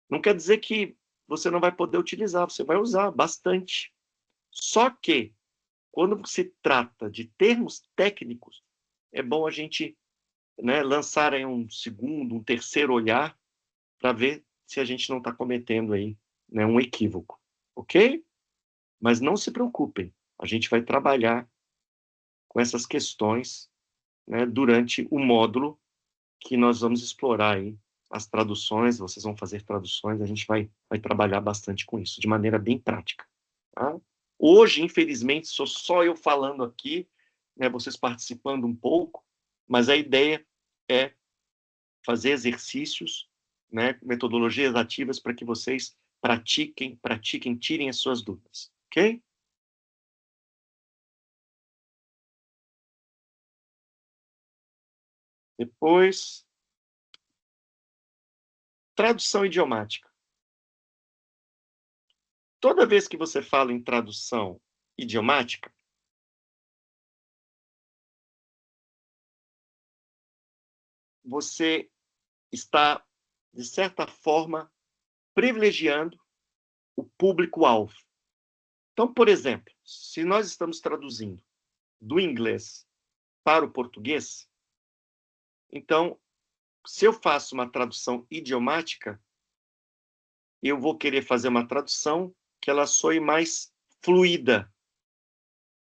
Não quer dizer que você não vai poder utilizar, você vai usar bastante. Só que, quando se trata de termos técnicos, é bom a gente, né, lançar aí um segundo, um terceiro olhar para ver se a gente não está cometendo aí, né, um equívoco. Ok? Mas não se preocupem, a gente vai trabalhar com essas questões, né, durante o módulo que nós vamos explorar aí as traduções, vocês vão fazer traduções, a gente vai trabalhar bastante com isso, de maneira bem prática. Tá? Hoje, infelizmente, sou só eu falando aqui, né, vocês participando um pouco, mas a ideia é fazer exercícios, né, metodologias ativas para que vocês pratiquem, tirem as suas dúvidas, ok? Depois, tradução idiomática. Toda vez que você fala em tradução idiomática, você está, de certa forma, privilegiando o público-alvo. Então, por exemplo, se nós estamos traduzindo do inglês para o português, então, se eu faço uma tradução idiomática, eu vou querer fazer uma tradução que ela soe mais fluida,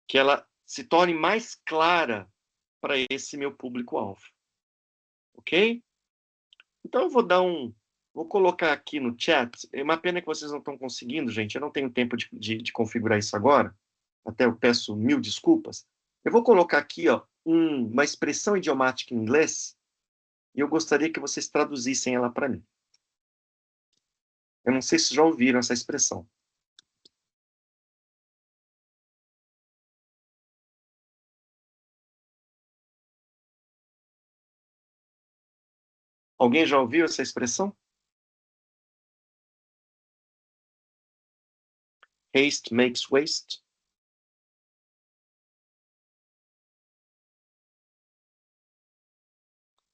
que ela se torne mais clara para esse meu público-alvo. Ok? Então, eu vou colocar aqui no chat. É uma pena que vocês não estão conseguindo, gente. Eu não tenho tempo de configurar isso agora. Até eu peço mil desculpas. Eu vou colocar aqui, ó, uma expressão idiomática em inglês e eu gostaria que vocês traduzissem ela para mim. Eu não sei se já ouviram essa expressão. Alguém já ouviu essa expressão? Haste makes waste.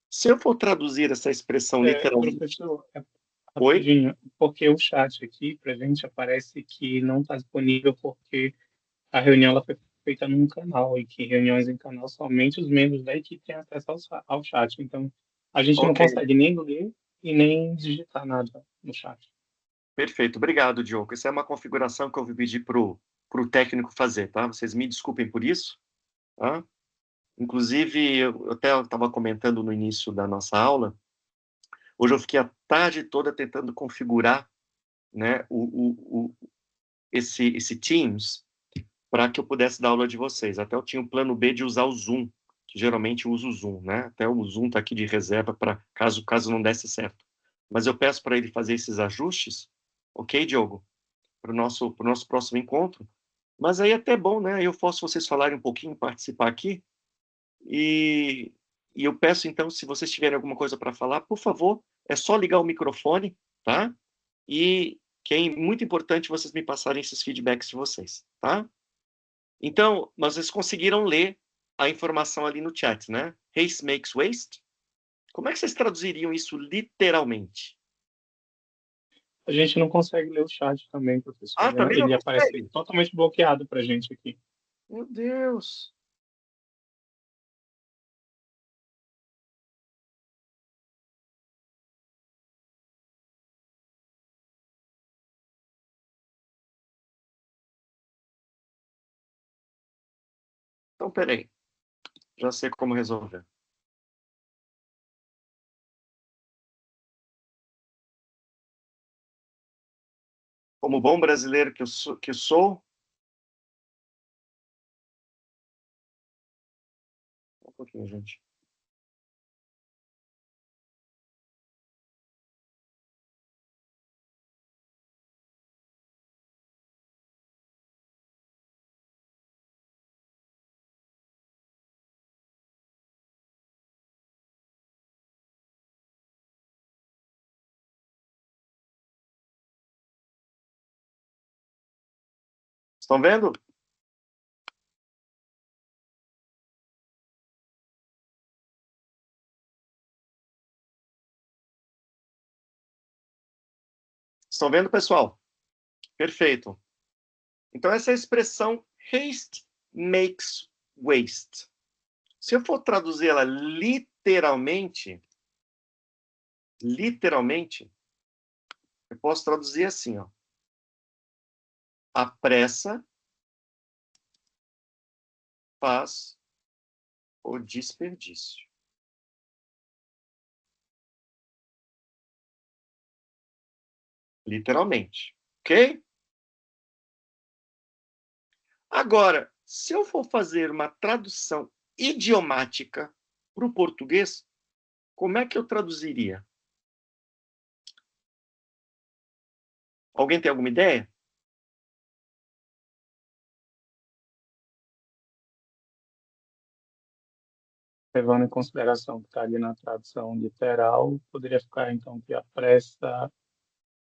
Se eu for traduzir essa expressão literalmente... Professor, Oi? rapidinho, porque o chat aqui, para a gente, aparece que não está disponível porque a reunião ela foi feita num canal e que reuniões em canal somente os membros da equipe têm acesso ao chat. Então, a gente não Ok. consegue nem ler e nem digitar nada no chat. Perfeito. Obrigado, Diogo. Essa é uma configuração que eu vou pedir para o técnico fazer, tá? Vocês me desculpem por isso, tá? Inclusive, eu até estava comentando no início da nossa aula, hoje eu fiquei a tarde toda tentando configurar, né, esse Teams para que eu pudesse dar aula de vocês. Até eu tinha um plano B de usar o Zoom, que geralmente eu uso o Zoom, né? Até o Zoom está aqui de reserva para caso não desse certo. Mas eu peço para ele fazer esses ajustes, ok, Diogo? Para o nosso próximo encontro. Mas aí é até bom, né? Eu posso vocês falarem um pouquinho, participar aqui. E, e eu peço, então, se vocês tiverem alguma coisa para falar, por favor, é só ligar o microfone, tá? E que é muito importante vocês me passarem esses feedbacks de vocês, tá? Então, mas vocês conseguiram ler a informação ali no chat, né? Haste makes waste. Como é que vocês traduziriam isso literalmente? A gente não consegue ler o chat também, professor. Ah, também não Ele aparece consegue? totalmente bloqueado para a gente aqui. Meu Deus! Então, peraí. Já sei como resolver. Como bom brasileiro que sou... Um pouquinho, gente. Estão vendo? Estão vendo, pessoal? Perfeito. Então, essa é a expressão haste makes waste. Se eu for traduzir ela literalmente, eu posso traduzir assim, ó. A pressa faz o desperdício. Literalmente. Ok? Agora, se eu for fazer uma tradução idiomática para o português, como é que eu traduziria? Alguém tem alguma ideia? Levando em consideração que está ali na tradução literal, poderia ficar, então, que a pressa...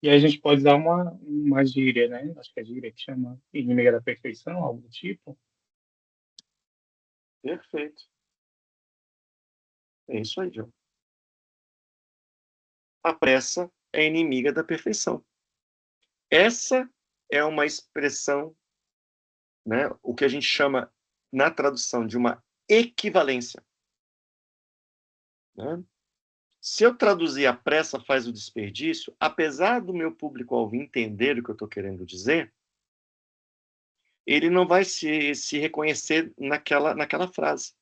E aí a gente pode dar uma gíria, né? Acho que é gíria que chama inimiga da perfeição, algo do tipo. Perfeito. É isso aí, João. A pressa é inimiga da perfeição. Essa é uma expressão, né, o que a gente chama, na tradução, de uma equivalência. Né? Se eu traduzir a pressa faz o desperdício, apesar do meu público-alvo entender o que eu estou querendo dizer, ele não vai se reconhecer naquela frase.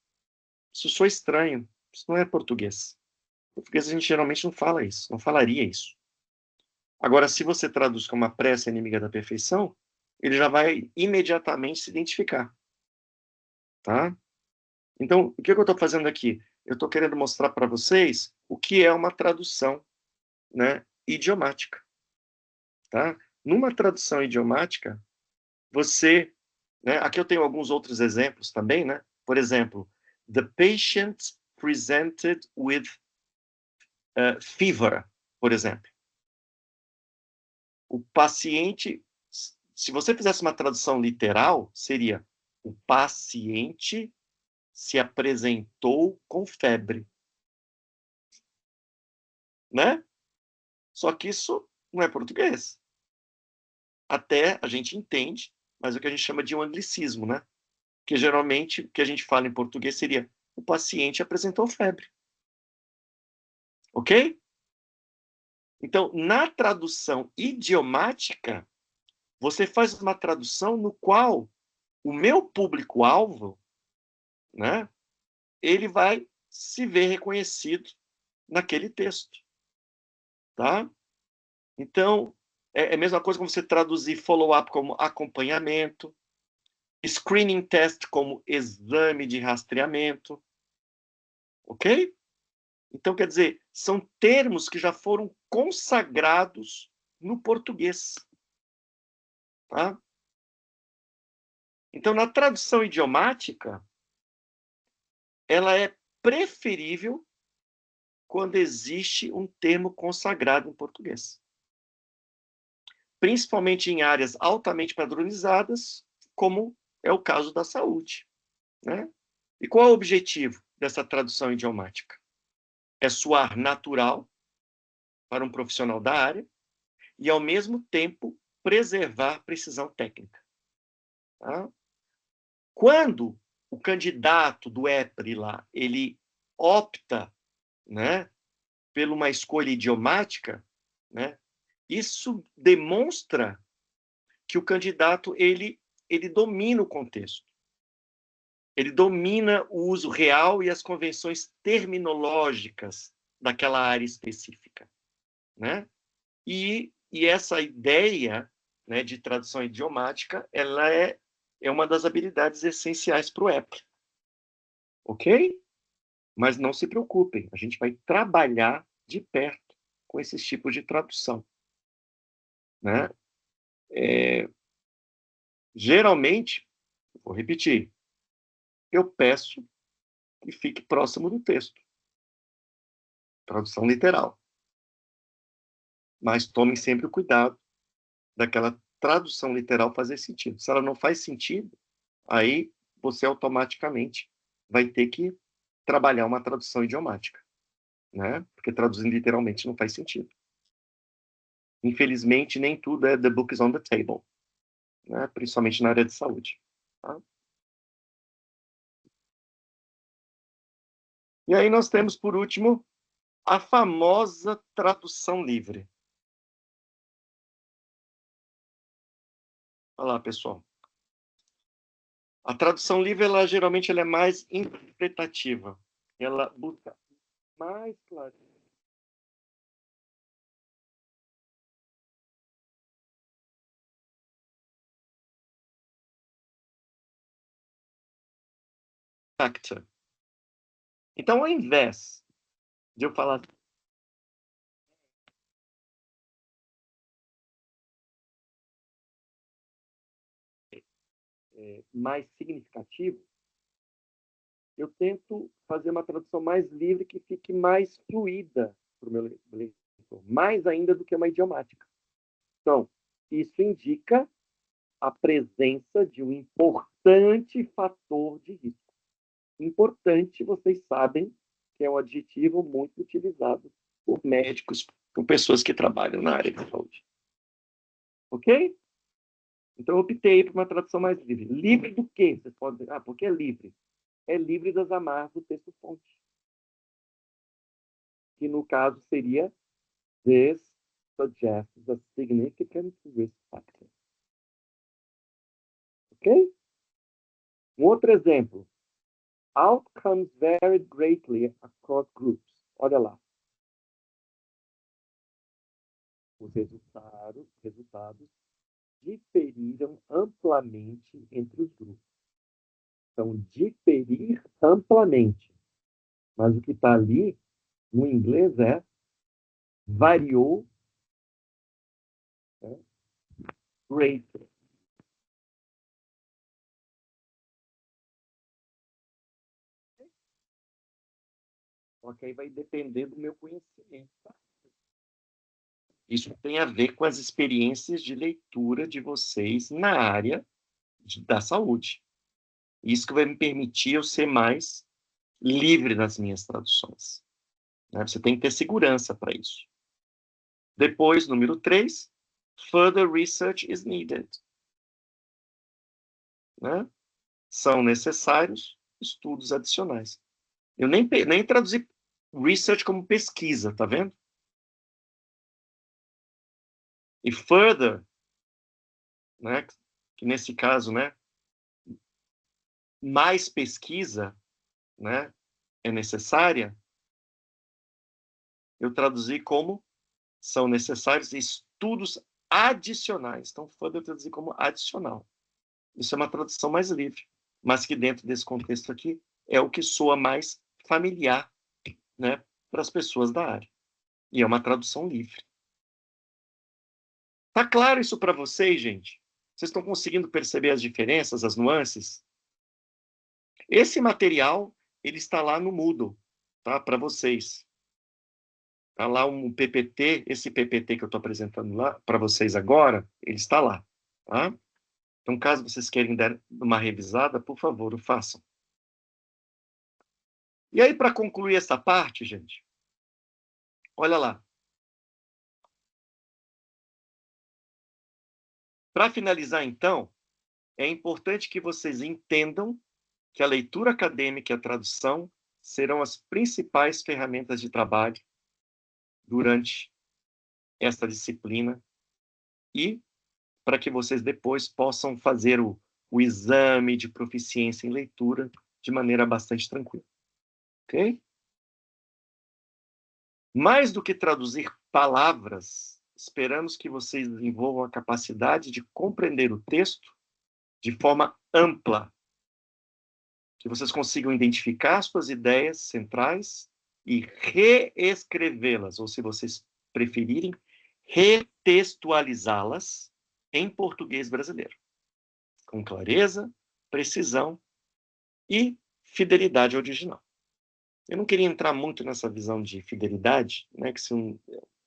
Isso soa estranho. Isso não é português. Em português a gente geralmente não fala isso, não falaria isso. Agora, se você traduz como a pressa é inimiga da perfeição, ele já vai imediatamente se identificar. Tá? Então, o que eu estou fazendo aqui? Eu estou querendo mostrar para vocês o que é uma tradução, né, idiomática. Tá? Numa tradução idiomática, você... Né, aqui eu tenho alguns outros exemplos também. Né? Por exemplo, the patient presented with fever, por exemplo. O paciente, se você fizesse uma tradução literal, seria: o paciente se apresentou com febre. Né? Só que isso não é português. Até a gente entende, mas é o que a gente chama de um anglicismo, né? Que geralmente o que a gente fala em português seria: o paciente apresentou febre. Ok? Então, na tradução idiomática, você faz uma tradução no qual o meu público-alvo, né, ele vai se ver reconhecido naquele texto. Tá? Então, é a mesma coisa como você traduzir follow-up como acompanhamento, screening test como exame de rastreamento. Ok? Então, quer dizer, são termos que já foram consagrados no português. Tá? Então, na tradução idiomática, ela é preferível quando existe um termo consagrado em português. Principalmente em áreas altamente padronizadas, como é o caso da saúde. Né? E qual é o objetivo dessa tradução idiomática? É soar natural para um profissional da área e, ao mesmo tempo, preservar precisão técnica. Tá? Quando o candidato do EPRI lá, ele opta, né, por uma escolha idiomática, né, isso demonstra que o candidato ele domina o contexto. Ele domina o uso real e as convenções terminológicas daquela área específica. Né? E essa ideia, né, de tradução idiomática, ela é uma das habilidades essenciais para o EPRI. Ok? Mas não se preocupem, a gente vai trabalhar de perto com esses tipos de tradução. Né? Geralmente, vou repetir, eu peço que fique próximo do texto. Tradução literal. Mas tomem sempre o cuidado daquela tradução literal fazer sentido. Se ela não faz sentido, aí você automaticamente vai ter que trabalhar uma tradução idiomática, né? Porque traduzir literalmente não faz sentido. Infelizmente, nem tudo é the book is on the table, né? Principalmente na área de saúde. Tá? E aí nós temos, por último, a famosa tradução livre. Olha lá, pessoal. A tradução livre, ela geralmente ela é mais interpretativa. Ela busca mais clareza. Então, ao invés de eu falar mais significativo, eu tento fazer uma tradução mais livre que fique mais fluida para o meu leitor, mais ainda do que uma idiomática. Então, isso indica a presença de um importante fator de risco. Importante, vocês sabem que é um adjetivo muito utilizado por médicos, por pessoas que trabalham na área de saúde. Ok? Então, eu optei por uma tradução mais livre. Livre do quê? Você pode dizer, por que é livre? É livre das amarras do texto-fonte. Que, no caso, seria this suggests a significant risk factor. Ok? Um outro exemplo. Outcomes varied greatly across groups. Olha lá. Os resultados diferiram amplamente entre os grupos. Então, diferir amplamente. Mas o que está ali, no inglês, é variou, né, greatly. Só que aí vai depender do meu conhecimento. Tá? Isso tem a ver com as experiências de leitura de vocês na área da saúde. Isso que vai me permitir eu ser mais livre nas minhas traduções. Né? Você tem que ter segurança para isso. Depois, número 3, further research is needed. Né? São necessários estudos adicionais. Eu nem traduzi research como pesquisa, tá vendo? E further, né, que nesse caso, né, mais pesquisa, né, é necessária, eu traduzi como são necessários estudos adicionais. Então, further eu traduzi como adicional. Isso é uma tradução mais livre, mas que dentro desse contexto aqui é o que soa mais familiar, né, para as pessoas da área. E é uma tradução livre. Tá claro isso para vocês, gente? Vocês estão conseguindo perceber as diferenças, as nuances? Esse material, ele está lá no Moodle, tá? Para vocês. Está lá um PPT, esse PPT que eu estou apresentando lá para vocês agora, ele está lá, tá? Então, caso vocês queiram dar uma revisada, por favor, o façam. E aí, para concluir essa parte, gente, olha lá. Para finalizar, então, é importante que vocês entendam que a leitura acadêmica e a tradução serão as principais ferramentas de trabalho durante esta disciplina e para que vocês depois possam fazer o exame de proficiência em leitura de maneira bastante tranquila. Ok? Mais do que traduzir palavras, esperamos que vocês desenvolvam a capacidade de compreender o texto de forma ampla, que vocês consigam identificar suas ideias centrais e reescrevê-las, ou se vocês preferirem, retextualizá-las em português brasileiro, com clareza, precisão e fidelidade original. Eu não queria entrar muito nessa visão de fidelidade, né, que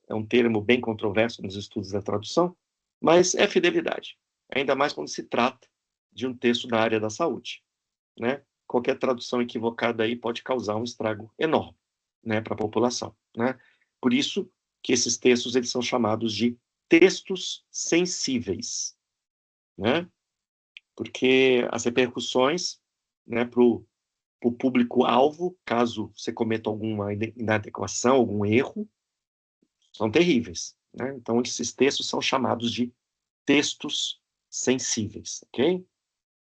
é um termo bem controverso nos estudos da tradução, mas é fidelidade, ainda mais quando se trata de um texto da área da saúde, né? Qualquer tradução equivocada aí pode causar um estrago enorme, né, para a população, né? Por isso que esses textos eles são chamados de textos sensíveis, né? Porque as repercussões, né, para o público-alvo, caso você cometa alguma inadequação, algum erro, são terríveis, né? Então, esses textos são chamados de textos sensíveis, ok?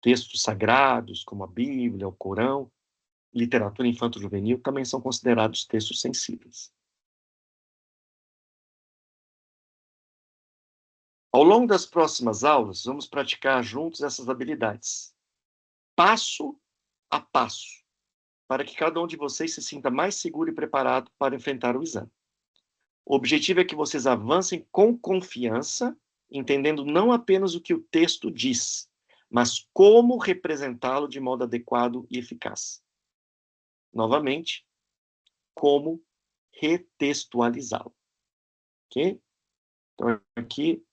Textos sagrados, como a Bíblia, o Corão, literatura infanto-juvenil, também são considerados textos sensíveis. Ao longo das próximas aulas, vamos praticar juntos essas habilidades, passo a passo, para que cada um de vocês se sinta mais seguro e preparado para enfrentar o exame. O objetivo é que vocês avancem com confiança, entendendo não apenas o que o texto diz, mas como representá-lo de modo adequado e eficaz. Novamente, como retextualizá-lo. Ok? Então, aqui,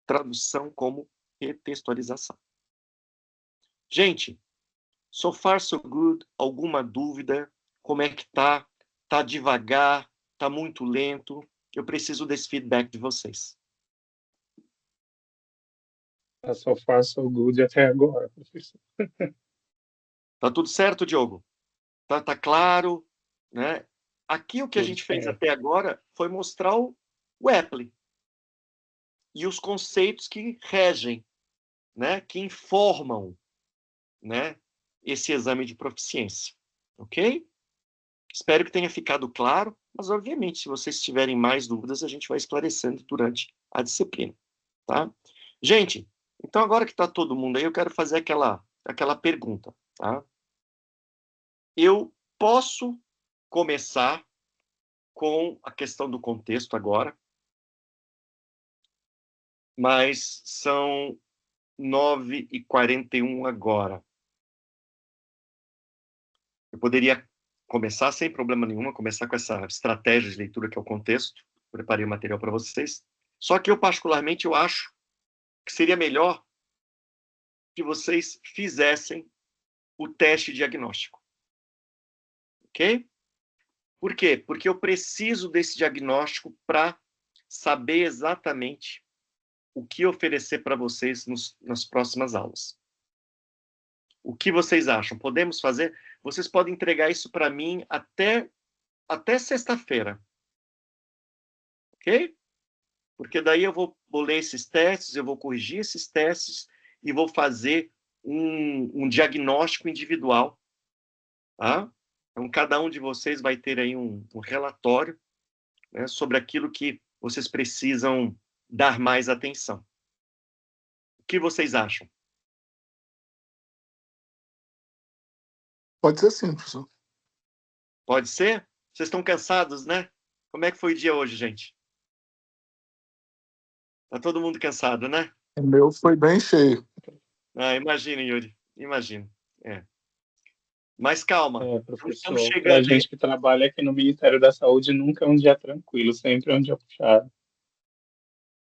tradução como retextualização. Gente, so far so good? Alguma dúvida? Como é que tá? Tá devagar? Tá muito lento? Eu preciso desse feedback de vocês. Tá so far so good até agora, professor. Tá tudo certo, Diogo? Tá claro, né? Aqui o que a Tudo gente fez certo. até agora foi mostrar o Apple e os conceitos que regem, né? Que informam, né? Esse exame de proficiência, ok? Espero que tenha ficado claro, mas obviamente, se vocês tiverem mais dúvidas, a gente vai esclarecendo durante a disciplina, tá? Gente, então agora que está todo mundo aí, eu quero fazer aquela pergunta, tá? Eu posso começar com a questão do contexto agora, mas são 9h41 agora. Eu poderia começar sem problema nenhum, começar com essa estratégia de leitura que é o contexto. Preparei o material para vocês. Só que eu, particularmente, eu acho que seria melhor que vocês fizessem o teste diagnóstico. Ok? Por quê? Porque eu preciso desse diagnóstico para saber exatamente o que oferecer para vocês nas próximas aulas. O que vocês acham? Podemos fazer? Vocês podem entregar isso para mim até sexta-feira. Ok? Porque daí eu vou ler esses testes, eu vou corrigir esses testes e vou fazer um diagnóstico individual. Tá? Então, cada um de vocês vai ter aí um relatório, né, sobre aquilo que vocês precisam dar mais atenção. O que vocês acham? Pode ser sim, professor. Pode ser? Vocês estão cansados, né? Como é que foi o dia hoje, gente? Tá todo mundo cansado, né? O meu foi bem cheio. Ah, imagina, Yuri. Imagino. É. Mas calma. Estamos Professor, para a chegando aí. gente que trabalha aqui no Ministério da Saúde, nunca é um dia tranquilo, sempre é um dia puxado.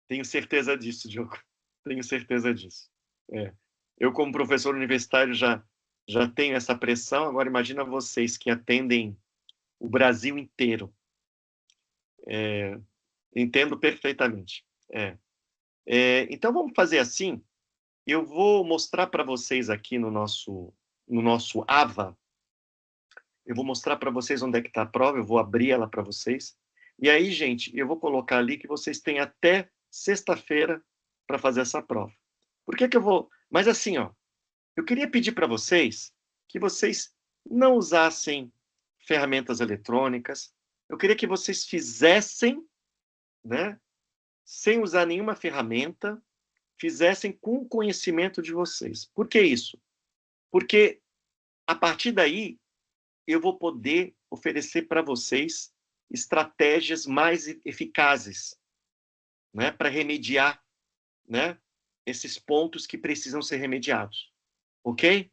Tenho certeza disso, Diogo. Tenho certeza disso. É. Eu, como professor universitário, já tenho essa pressão. Agora, imagina vocês que atendem o Brasil inteiro. Entendo perfeitamente. Então, vamos fazer assim. Eu vou mostrar para vocês aqui no nosso AVA. Eu vou mostrar para vocês onde é que está a prova. Eu vou abrir ela para vocês. E aí, gente, eu vou colocar ali que vocês têm até sexta-feira para fazer essa prova. Por que eu vou... Mas assim, ó, eu queria pedir para vocês que vocês não usassem ferramentas eletrônicas. Eu queria que vocês fizessem, né, sem usar nenhuma ferramenta, fizessem com o conhecimento de vocês. Por que isso? Porque a partir daí eu vou poder oferecer para vocês estratégias mais eficazes, né, para remediar, né, esses pontos que precisam ser remediados. Ok?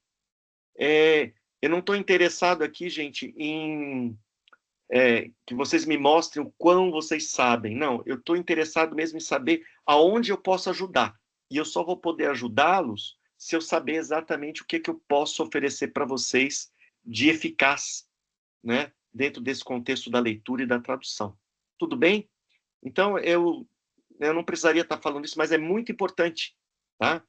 Eu não estou interessado aqui, gente, em que vocês me mostrem o quão vocês sabem. Não, eu estou interessado mesmo em saber aonde eu posso ajudar. E eu só vou poder ajudá-los se eu saber exatamente o que eu posso oferecer para vocês de eficaz, né, dentro desse contexto da leitura e da tradução. Tudo bem? Então, eu não precisaria estar falando isso, mas é muito importante, tá?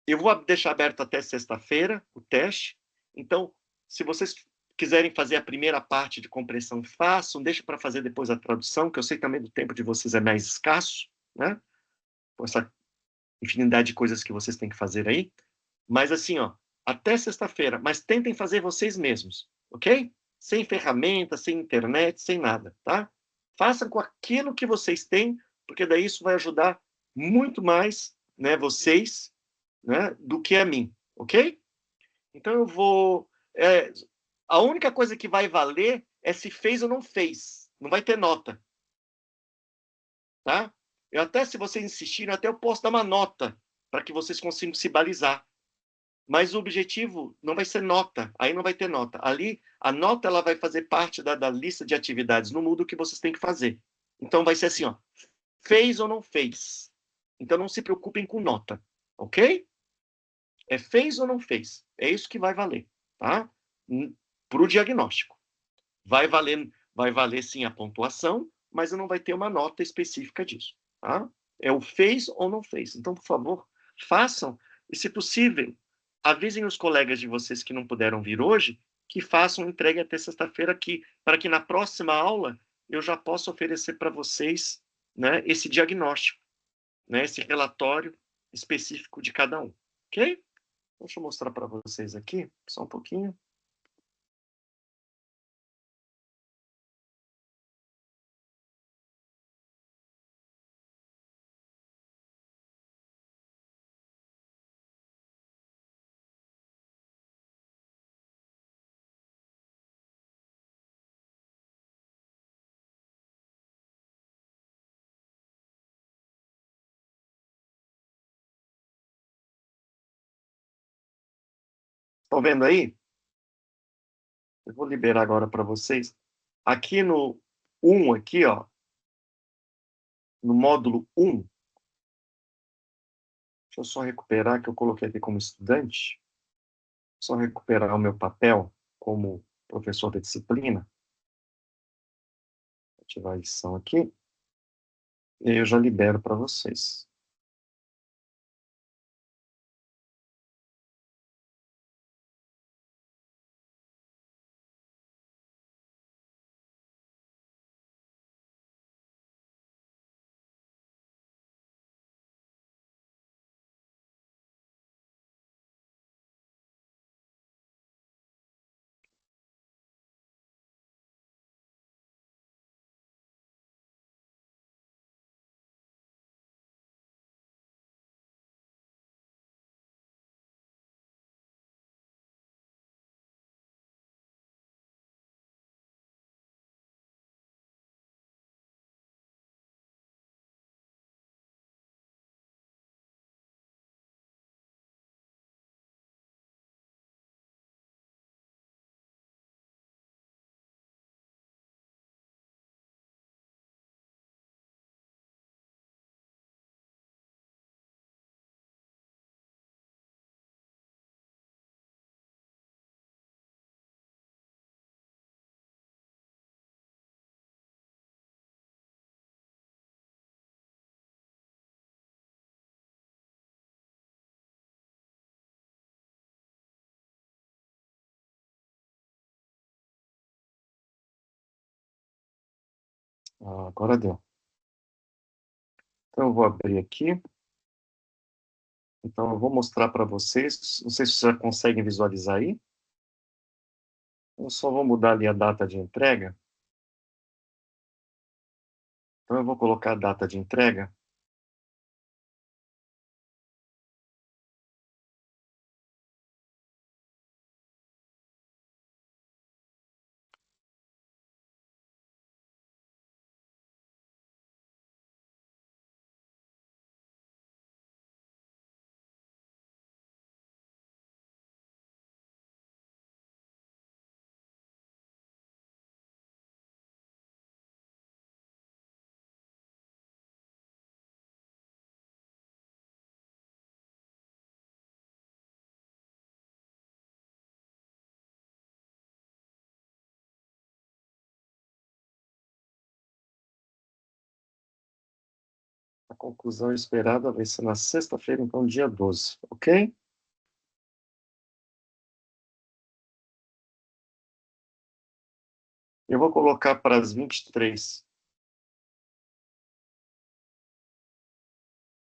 Eu vou deixar aberto até sexta-feira o teste. Então, se vocês quiserem fazer a primeira parte de compreensão, façam. Deixa para fazer depois a tradução, que eu sei também do tempo de vocês é mais escasso, né? Com essa infinidade de coisas que vocês têm que fazer aí. Mas assim, ó, até sexta-feira. Mas tentem fazer vocês mesmos, ok? Sem ferramenta, sem internet, sem nada, tá? Façam com aquilo que vocês têm, porque daí isso vai ajudar muito mais, né, vocês, né, do que a mim, ok? Então eu vou... a única coisa que vai valer é se fez ou não fez. Não vai ter nota. Tá? Se vocês insistirem, até eu posso dar uma nota para que vocês consigam se balizar. Mas o objetivo não vai ser nota. Aí não vai ter nota. Ali, a nota ela vai fazer parte da lista de atividades no Moodle que vocês têm que fazer. Então vai ser assim, ó, fez ou não fez. Então não se preocupem com nota. Ok? Fez ou não fez. É isso que vai valer, tá? Para o diagnóstico. Vai valer sim a pontuação, mas não vai ter uma nota específica disso, tá? É o fez ou não fez. Então, por favor, façam. E, se possível, avisem os colegas de vocês que não puderam vir hoje, que façam entrega até sexta-feira aqui, para que na próxima aula eu já possa oferecer para vocês, né, esse diagnóstico, né, esse relatório específico de cada um. Ok? Deixa eu mostrar para vocês aqui, só um pouquinho. Estão vendo aí? Eu vou liberar agora para vocês. Aqui no 1, aqui, ó, no módulo 1, deixa eu só recuperar, que eu coloquei aqui como estudante. Só recuperar o meu papel como professor da disciplina. Ativar a edição aqui. E aí eu já libero para vocês. Agora deu. Então, eu vou abrir aqui. Então, eu vou mostrar para vocês. Não sei se vocês já conseguem visualizar aí. Eu só vou mudar ali a data de entrega. Então, eu vou colocar a data de entrega. A conclusão esperada vai ser na sexta-feira, então, dia 12. Ok? Eu vou colocar para as 23.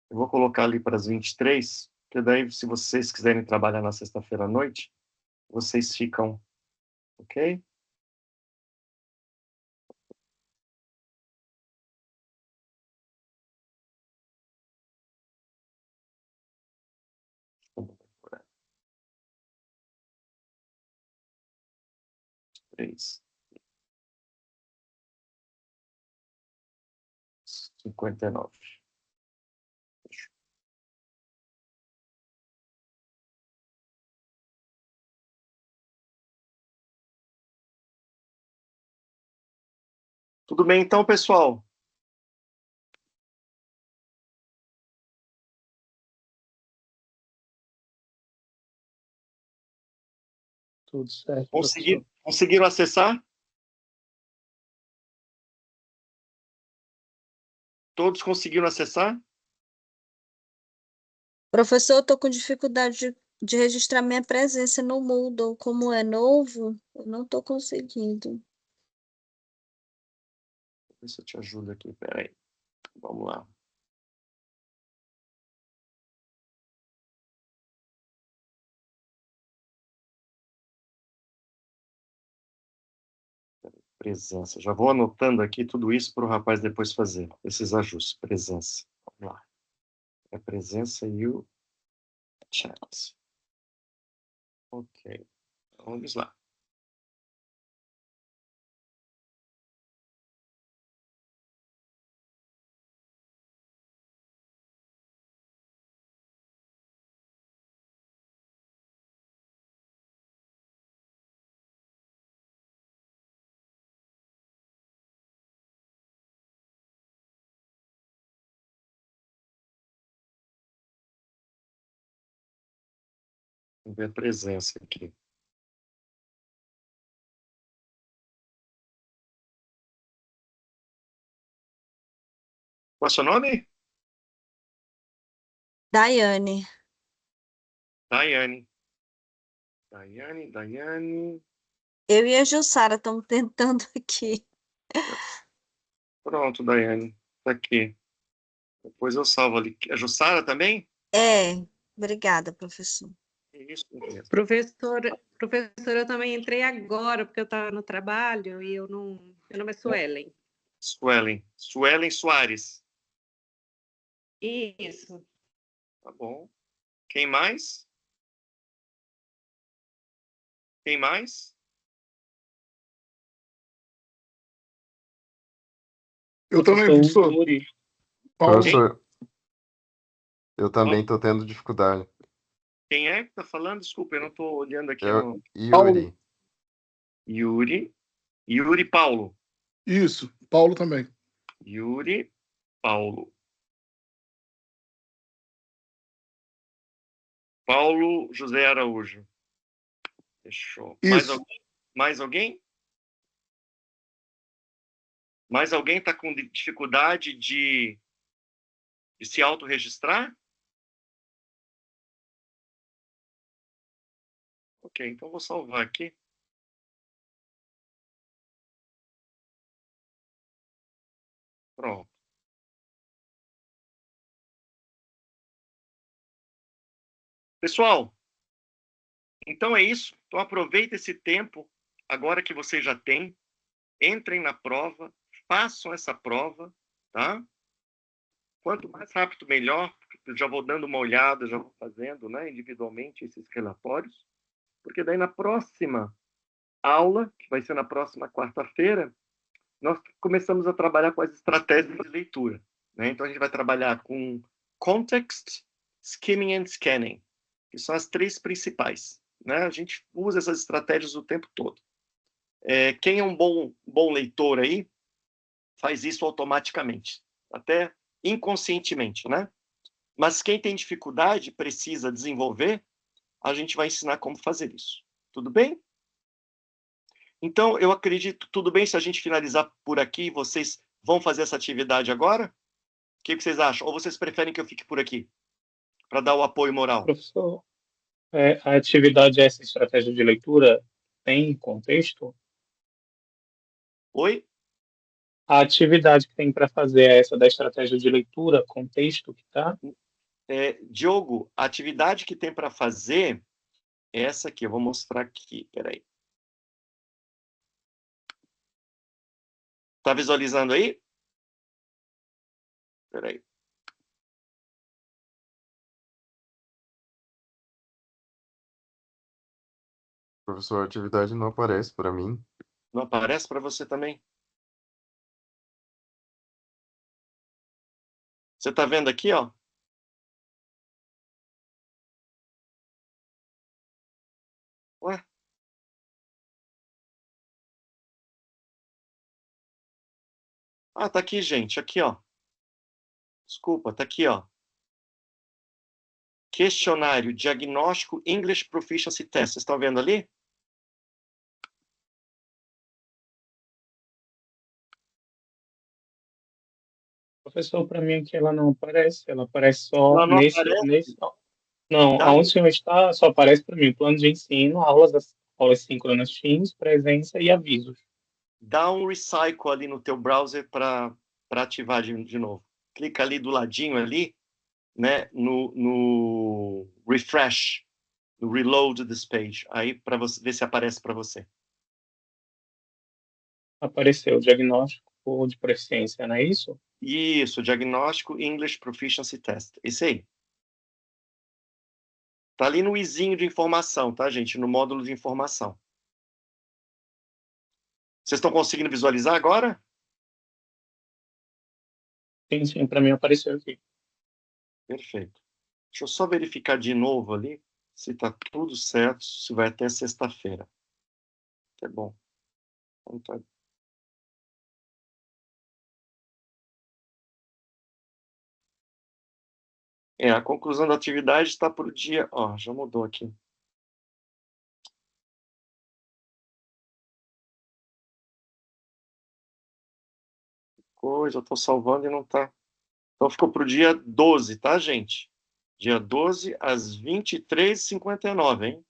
Eu vou colocar ali para as 23, porque daí, se vocês quiserem trabalhar na sexta-feira à noite, vocês ficam, ok? Três, 59. Tudo bem, então, pessoal? Tudo certo, professor. Conseguiram acessar? Todos conseguiram acessar? Professor, eu estou com dificuldade de registrar minha presença no Moodle. Como é novo, eu não estou conseguindo. Vou ver se eu te ajudo aqui. Peraí. Vamos lá. Presença. Já vou anotando aqui tudo isso para o rapaz depois fazer esses ajustes. Presença. Vamos lá. É presença e o chat. Ok. Vamos lá. Vamos ver a presença aqui. Qual é o seu nome? Daiane, Daiane. Daiane. eu e a Jussara estamos tentando aqui. Pronto, Daiane. Tá aqui. Depois eu salvo ali. A Jussara também? É, obrigada, professor. Isso mesmo. Professor, eu também entrei agora, porque eu estava no trabalho e eu não. Meu nome é Suelen. Suelen Soares. Isso. Tá bom. Quem mais? Quem mais? Eu também, Professor professor. Yuri. Paulo. Professor, eu também estou tendo dificuldade. Quem é que tá falando? Desculpa, eu não tô olhando aqui É no... Yuri. Yuri Paulo. Isso, Paulo também. Yuri Paulo. Paulo José Araújo. Fechou. Isso. Mais alguém? Mais alguém está com dificuldade de se autorregistrar? Ok, então vou salvar aqui. Pronto. Pessoal, então é isso. Então aproveita esse tempo, agora que vocês já têm, entrem na prova, façam essa prova, tá? Quanto mais rápido, melhor. Eu já vou dando uma olhada, já vou fazendo, né, individualmente esses relatórios, porque daí na próxima aula, que vai ser na próxima quarta-feira, nós começamos a trabalhar com as estratégias de leitura, né? Então a gente vai trabalhar com context, skimming and scanning, que são as três principais, né? A gente usa essas estratégias o tempo todo. Quem é um bom leitor aí, faz isso automaticamente, até inconscientemente, né? Mas quem tem dificuldade, precisa desenvolver, a gente vai ensinar como fazer isso. Tudo bem? Então, eu acredito, tudo bem se a gente finalizar por aqui, vocês vão fazer essa atividade agora? O que vocês acham? Ou vocês preferem que eu fique por aqui, para dar o apoio moral? Professor, a atividade, essa estratégia de leitura, tem contexto? Oi? A atividade que tem para fazer é essa da estratégia de leitura, contexto que tá? Diogo, a atividade que tem para fazer é essa aqui, eu vou mostrar aqui, peraí. Está visualizando aí? Peraí. Professor, a atividade não aparece para mim. Não aparece para você também? Você está vendo aqui, ó? Ué? Ah, tá aqui, gente, aqui, ó. Desculpa, tá aqui, ó. Questionário Diagnóstico English Proficiency Test. Vocês estão vendo ali? Professor, para mim aqui ela não aparece, ela aparece só Ela não nesse, aparece? nesse. Não, Dá, aonde o senhor está, só aparece para mim plano de ensino, aulas síncronas Teams, presença e avisos. dá um recycle ali no teu browser para ativar de novo. Clica ali do ladinho ali, né, no refresh, no reload this page, aí para você ver se aparece para você. Apareceu o diagnóstico de proficiência, não é isso? Isso, diagnóstico English Proficiency Test. Esse aí. Tá ali no izinho de informação, tá, gente? No módulo de informação. Vocês estão conseguindo visualizar agora? Sim, para mim apareceu aqui. Perfeito. Deixa eu só verificar de novo ali se tá tudo certo, se vai até sexta-feira. Tá bom. Então, tá. A conclusão da atividade está para o dia... Ó, já mudou aqui. Coisa, eu estou salvando e não está. Então ficou para o dia 12, tá, gente? Dia 12, às 23h59, hein?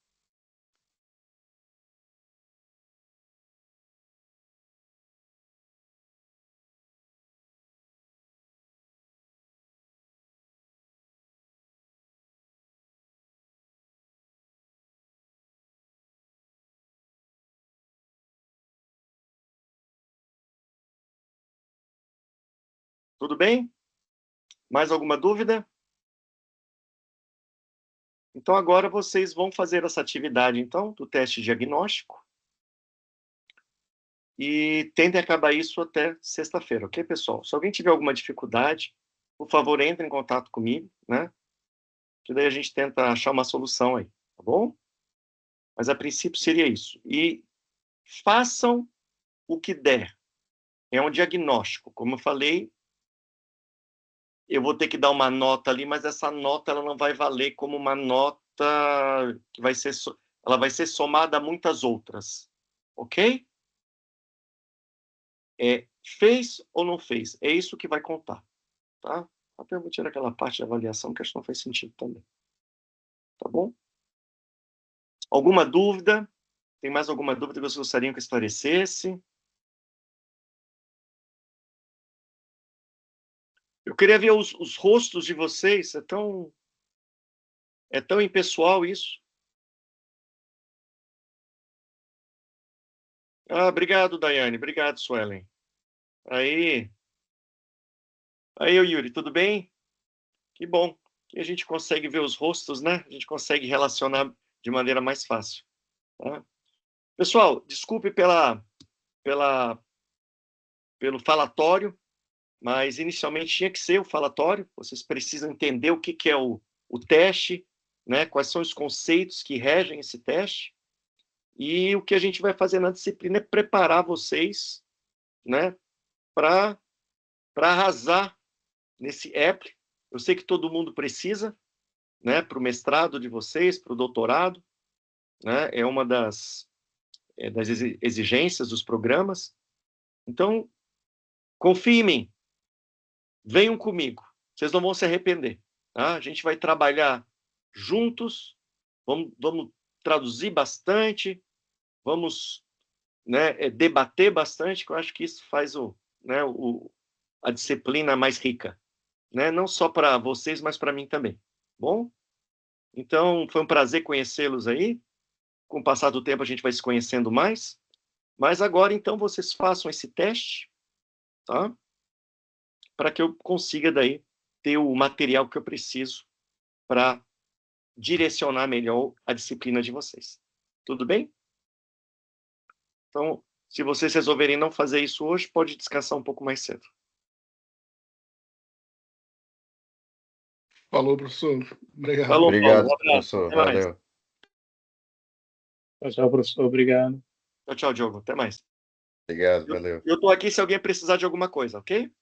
Tudo bem? Mais alguma dúvida? Então, agora vocês vão fazer essa atividade, então, do teste diagnóstico. E tentem acabar isso até sexta-feira, ok, pessoal? Se alguém tiver alguma dificuldade, por favor, entre em contato comigo, né? Que daí a gente tenta achar uma solução aí, tá bom? Mas, a princípio, seria isso. E façam o que der. É um diagnóstico. Como eu falei, eu vou ter que dar uma nota ali, mas essa nota ela não vai valer como uma nota que vai ser... Ela vai ser somada a muitas outras, ok? Fez ou não fez? É isso que vai contar, tá? Até eu vou tirar aquela parte de avaliação que acho que não faz sentido também. Tá bom? Alguma dúvida? Tem mais alguma dúvida que vocês gostariam que eu esclarecesse? Eu queria ver os rostos de vocês. É tão impessoal isso. Ah, obrigado, Daiane. Obrigado, Suelen. Aí, Yuri, tudo bem? Que bom que a gente consegue ver os rostos, né? A gente consegue relacionar de maneira mais fácil. Tá? Pessoal, desculpe pelo falatório, mas inicialmente tinha que ser o falatório. Vocês precisam entender o que é o teste, né? Quais são os conceitos que regem esse teste. E o que a gente vai fazer na disciplina é preparar vocês, né, para arrasar nesse EPRI. Eu sei que todo mundo precisa, né, para o mestrado de vocês, para o doutorado, né, é uma das exigências dos programas. Então, confiem em mim, venham comigo, vocês não vão se arrepender. Tá? A gente vai trabalhar juntos, vamos traduzir bastante, vamos, né, debater bastante, que eu acho que isso faz a disciplina mais rica, né? Não só para vocês, mas para mim também. Bom? Então, foi um prazer conhecê-los aí. Com o passar do tempo, a gente vai se conhecendo mais. Mas agora, então, vocês façam esse teste, tá? Para que eu consiga, daí, ter o material que eu preciso para direcionar melhor a disciplina de vocês. Tudo bem? Então, se vocês resolverem não fazer isso hoje, pode descansar um pouco mais cedo. Falou, professor. Obrigado. Falou, Obrigado, Paulo. Um abraço. professor. Até mais. Valeu. Tchau, professor. Obrigado. Tchau, Diogo. Até mais. Obrigado, valeu. Eu estou aqui se alguém precisar de alguma coisa, ok?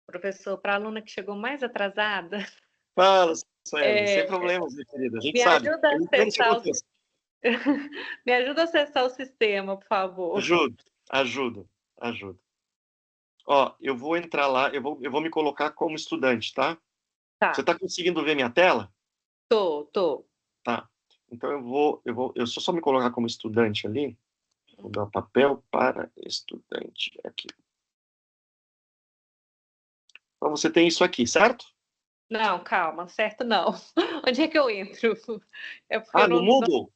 Professor, para a aluna que chegou mais atrasada, Fala, Sueli, sem problemas, minha querida. A gente me sabe. ajuda a Infelizmente acessar acontece. me ajuda a acessar o sistema, por favor. Ajudo. Ó, eu vou entrar lá, eu vou me colocar como estudante, tá? Tá. Você está conseguindo ver minha tela? Tô. Tá. Então eu só me colocar como estudante ali. Vou dar papel para estudante aqui. Então você tem isso aqui, certo? Não, calma, certo não. Onde é que eu entro? É porque eu No não... Moodle?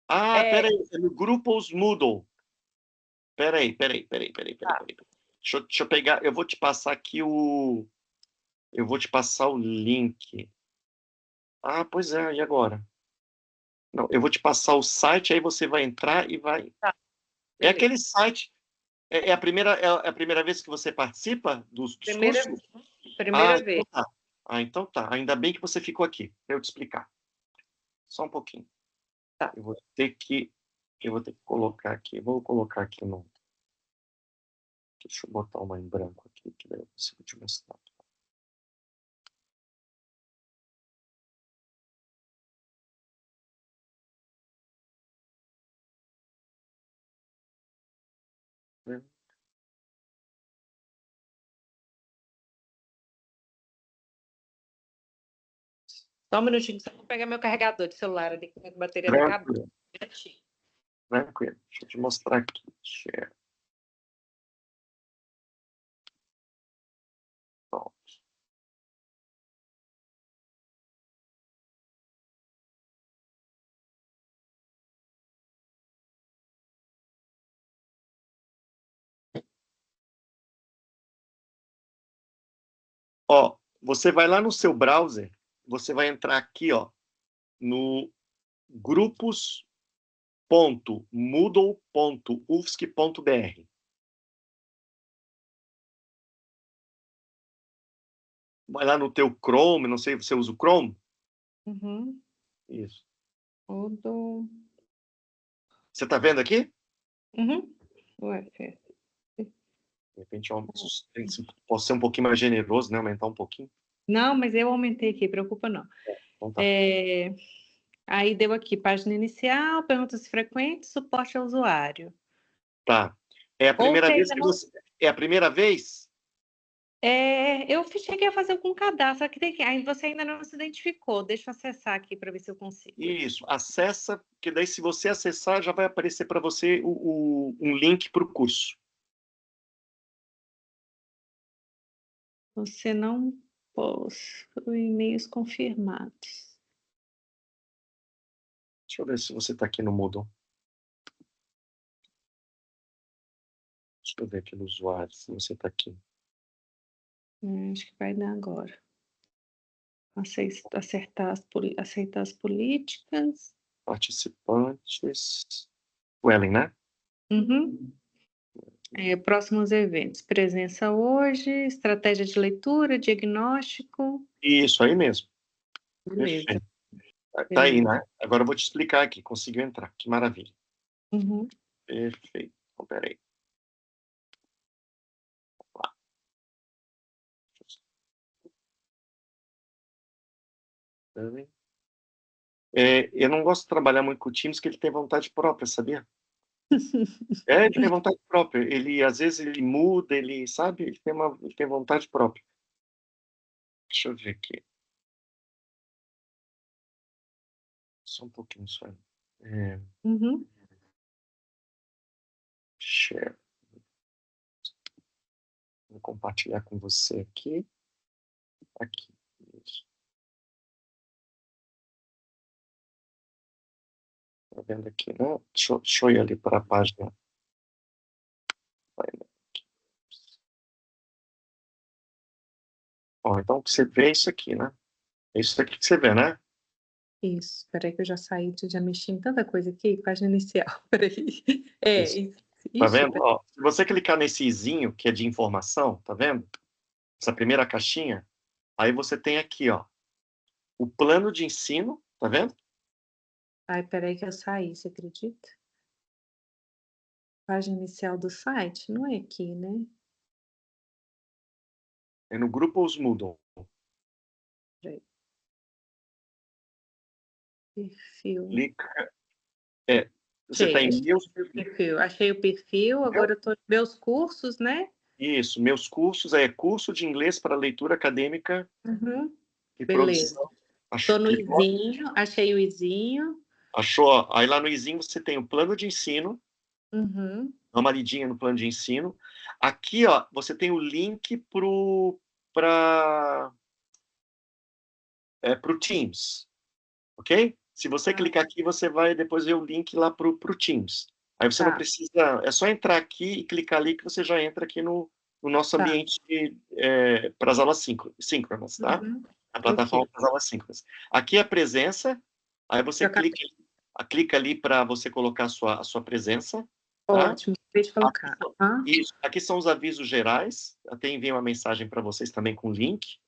É. Peraí, é no Grupos Moodle. Peraí. Tá. Deixa eu pegar, eu vou te passar aqui eu vou te passar o link. Pois é, e agora? Não, eu vou te passar o site, aí você vai entrar e vai... Tá. É Beleza. aquele site, é a primeira vez que você participa dos Primeira cursos? vez. Então tá. Então tá. Ainda bem que você ficou aqui, para eu te explicar. Só um pouquinho. Tá. Eu vou ter que colocar aqui. Vou colocar aqui no... Deixa eu botar uma em branco aqui, que daí eu consigo te mostrar. Só um minutinho, só vou pegar meu carregador de celular ali, que a bateria vai acabar. Tranquilo. Tranquilo. Deixa eu te mostrar aqui. Share. Pronto. Ó, você vai lá no seu browser, você vai entrar aqui, ó, no grupos.moodle.ufsc.br. Vai lá no teu Chrome, não sei, você usa o Chrome? Uhum. Isso. Tudo. Você está vendo aqui? Uhum. Ué, De repente, posso ser um pouquinho mais generoso, né? Aumentar um pouquinho. não, mas eu aumentei aqui, preocupa não. Então tá. Aí deu aqui, página inicial, perguntas frequentes, suporte ao usuário. Tá. É a primeira Ou vez seja, que você... É a primeira vez? eu cheguei a fazer com cadastro, aqui aí você ainda não se identificou. Deixa eu acessar aqui para ver se eu consigo. Isso. Acessa, porque daí se você acessar, já vai aparecer para você um link para o curso. Você não possui e-mails confirmados. Deixa eu ver se você está aqui no Moodle. Deixa eu ver aqui no usuário, se você está aqui. Acho que vai dar agora. Aceitar as políticas. Participantes. O Ellen, né? Uhum. Próximos eventos. Presença hoje, estratégia de leitura, diagnóstico. Isso, aí mesmo. Beleza. Perfeito. Tá aí, né? Agora eu vou te explicar aqui. Conseguiu entrar. Que maravilha. Uhum. Perfeito. Então, peraí. Eu não gosto de trabalhar muito com o Teams, que ele tem vontade própria, sabia? Ele tem vontade própria. Ele, às vezes, ele muda, ele, sabe? Ele tem vontade própria. Deixa eu ver aqui. Só um pouquinho só. Uhum. Share. Vou compartilhar com você aqui. Aqui. Isso. Tá vendo aqui, né? Deixa eu ir ali para a página. Ó, então, o que você vê é isso aqui, né? É isso aqui que você vê, né? Isso. Espera que eu já saí, já mexi em tanta coisa aqui. Página inicial. Peraí. Isso. Tá vendo? Ó, se você clicar nesse izinho, que é de informação, tá vendo? Essa primeira caixinha, aí você tem aqui, ó, o plano de ensino, tá vendo? Ai, peraí que eu saí, você acredita? Página inicial do site? Não é aqui, né? É no grupo Os Moodle. Peraí. Perfil. Clica. Você Achei, tá em meus... perfil. Achei o perfil, agora eu tô nos meus cursos, né? Isso, meus cursos, curso de inglês para leitura acadêmica. Uhum. E Beleza. produção. Estou no Clicou? izinho, achei o izinho. Achou? Ó. Aí lá no izinho você tem o plano de ensino. Uhum. Dá uma lidinha no plano de ensino. Aqui, ó, você tem o link para o Teams, ok? Se você clicar aqui, você vai depois ver o link lá para o Teams. Aí você não Tá. precisa, é só entrar aqui e clicar ali que você já entra aqui no nosso Tá. ambiente para as aulas síncronas, tá? Uhum. A plataforma Ok. para as aulas síncronas. Aqui é a presença, aí você Já clica ali para você colocar a sua presença, tá? Ótimo, acabei de colocar. Aham. Isso, aqui são os avisos gerais, até enviei uma mensagem para vocês também com link.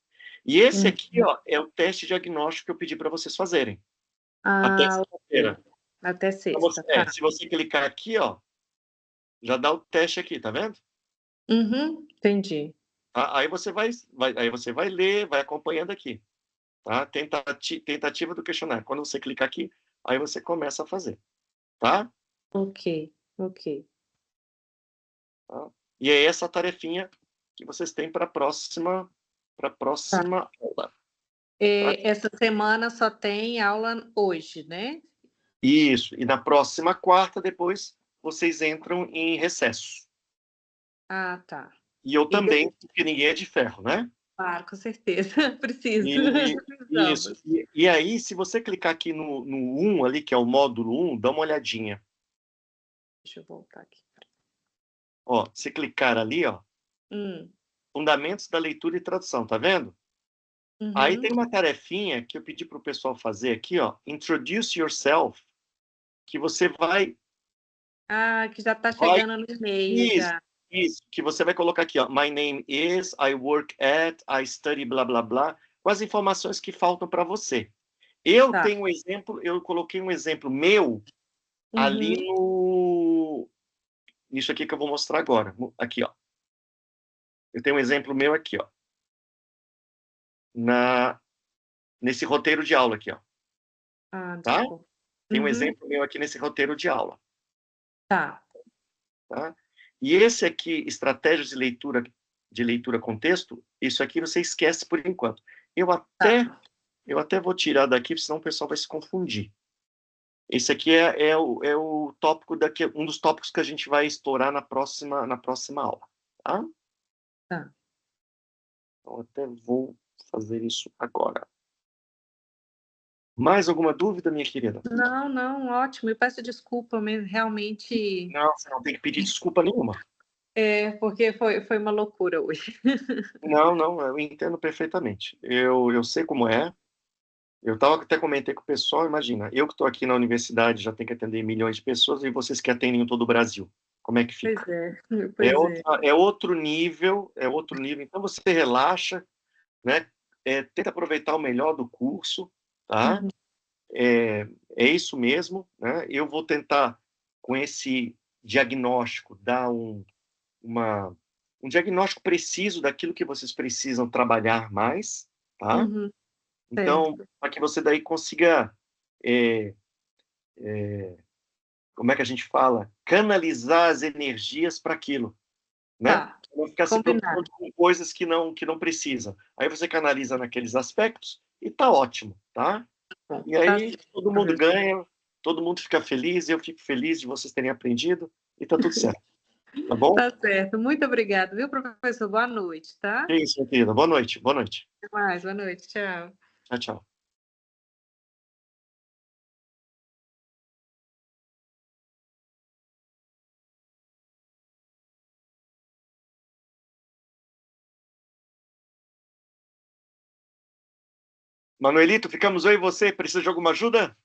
E esse aqui, ó, é o teste diagnóstico que eu pedi para vocês fazerem. Até sexta-feira. Até sexta, tá. Se você clicar aqui, ó, já dá o teste aqui, tá vendo? Uhum, entendi. Aí você vai ler, vai acompanhando aqui, tá? Tentativa do questionário. Quando você clicar aqui, aí você começa a fazer, tá? Ok. Tá? E é essa tarefinha que vocês têm para a próxima aula. Essa semana só tem aula hoje, né? Isso. E na próxima quarta, depois, vocês entram em recesso. Ah, tá. E eu também, porque ninguém é de ferro, né? Claro, com certeza. Preciso. Isso. E aí, se você clicar aqui no 1 ali, que é o módulo 1, dá uma olhadinha. Deixa eu voltar aqui. Ó, se clicar ali, ó, Fundamentos da Leitura e Tradução, tá vendo? Uhum. Aí tem uma tarefinha que eu pedi para o pessoal fazer aqui, ó, Introduce Yourself, que você vai... Ah, que já está chegando no e-mail, Isso, já. isso, que você vai colocar aqui, ó, My name is, I work at, I study, blá, blá, blá, com as informações que faltam para você. Eu tenho um exemplo, eu coloquei um exemplo meu ali nisso aqui que eu vou mostrar agora. Aqui, ó. Eu tenho um exemplo meu aqui, ó. Nesse roteiro de aula aqui, ó. Ah, Tá? tá bom. Tem um exemplo meu aqui nesse roteiro de aula. Tá. Tá? E esse aqui, estratégias de leitura com texto, isso aqui você esquece por enquanto. Eu até vou tirar daqui, senão o pessoal vai se confundir. Esse aqui é o tópico daqui, um dos tópicos que a gente vai explorar na próxima aula. Tá? Tá. Então, até vou fazer isso agora. Mais alguma dúvida, minha querida? Não, ótimo. Eu peço desculpa, mas realmente... Não, você não tem que pedir desculpa nenhuma. Porque foi uma loucura hoje. Não, eu entendo perfeitamente. Eu sei como é. Eu até comentei com o pessoal, imagina, eu que estou aqui na universidade já tenho que atender milhões de pessoas e vocês que atendem em todo o Brasil. Como é que fica? É outro nível, Então você relaxa, né? Tenta aproveitar o melhor do curso, tá? Uhum. É isso mesmo, né? Eu vou tentar, com esse diagnóstico, dar um diagnóstico preciso daquilo que vocês precisam trabalhar mais, tá? Uhum. Então, para que você daí consiga, como é que a gente fala? Canalizar as energias para aquilo, né? Tá. Não ficar se preocupando com coisas que não precisa. Aí você canaliza naqueles aspectos e tá ótimo, tá? E aí todo mundo ganha, todo mundo fica feliz, eu fico feliz de vocês terem aprendido e tá tudo certo. Tá bom? Tá certo. Muito obrigada, viu, professor? Boa noite, tá? É isso, minha querida. Boa noite. Boa noite. Até mais. Boa noite. Tchau. Tchau, tchau. Manuelito, ficamos eu e você. Precisa de alguma ajuda?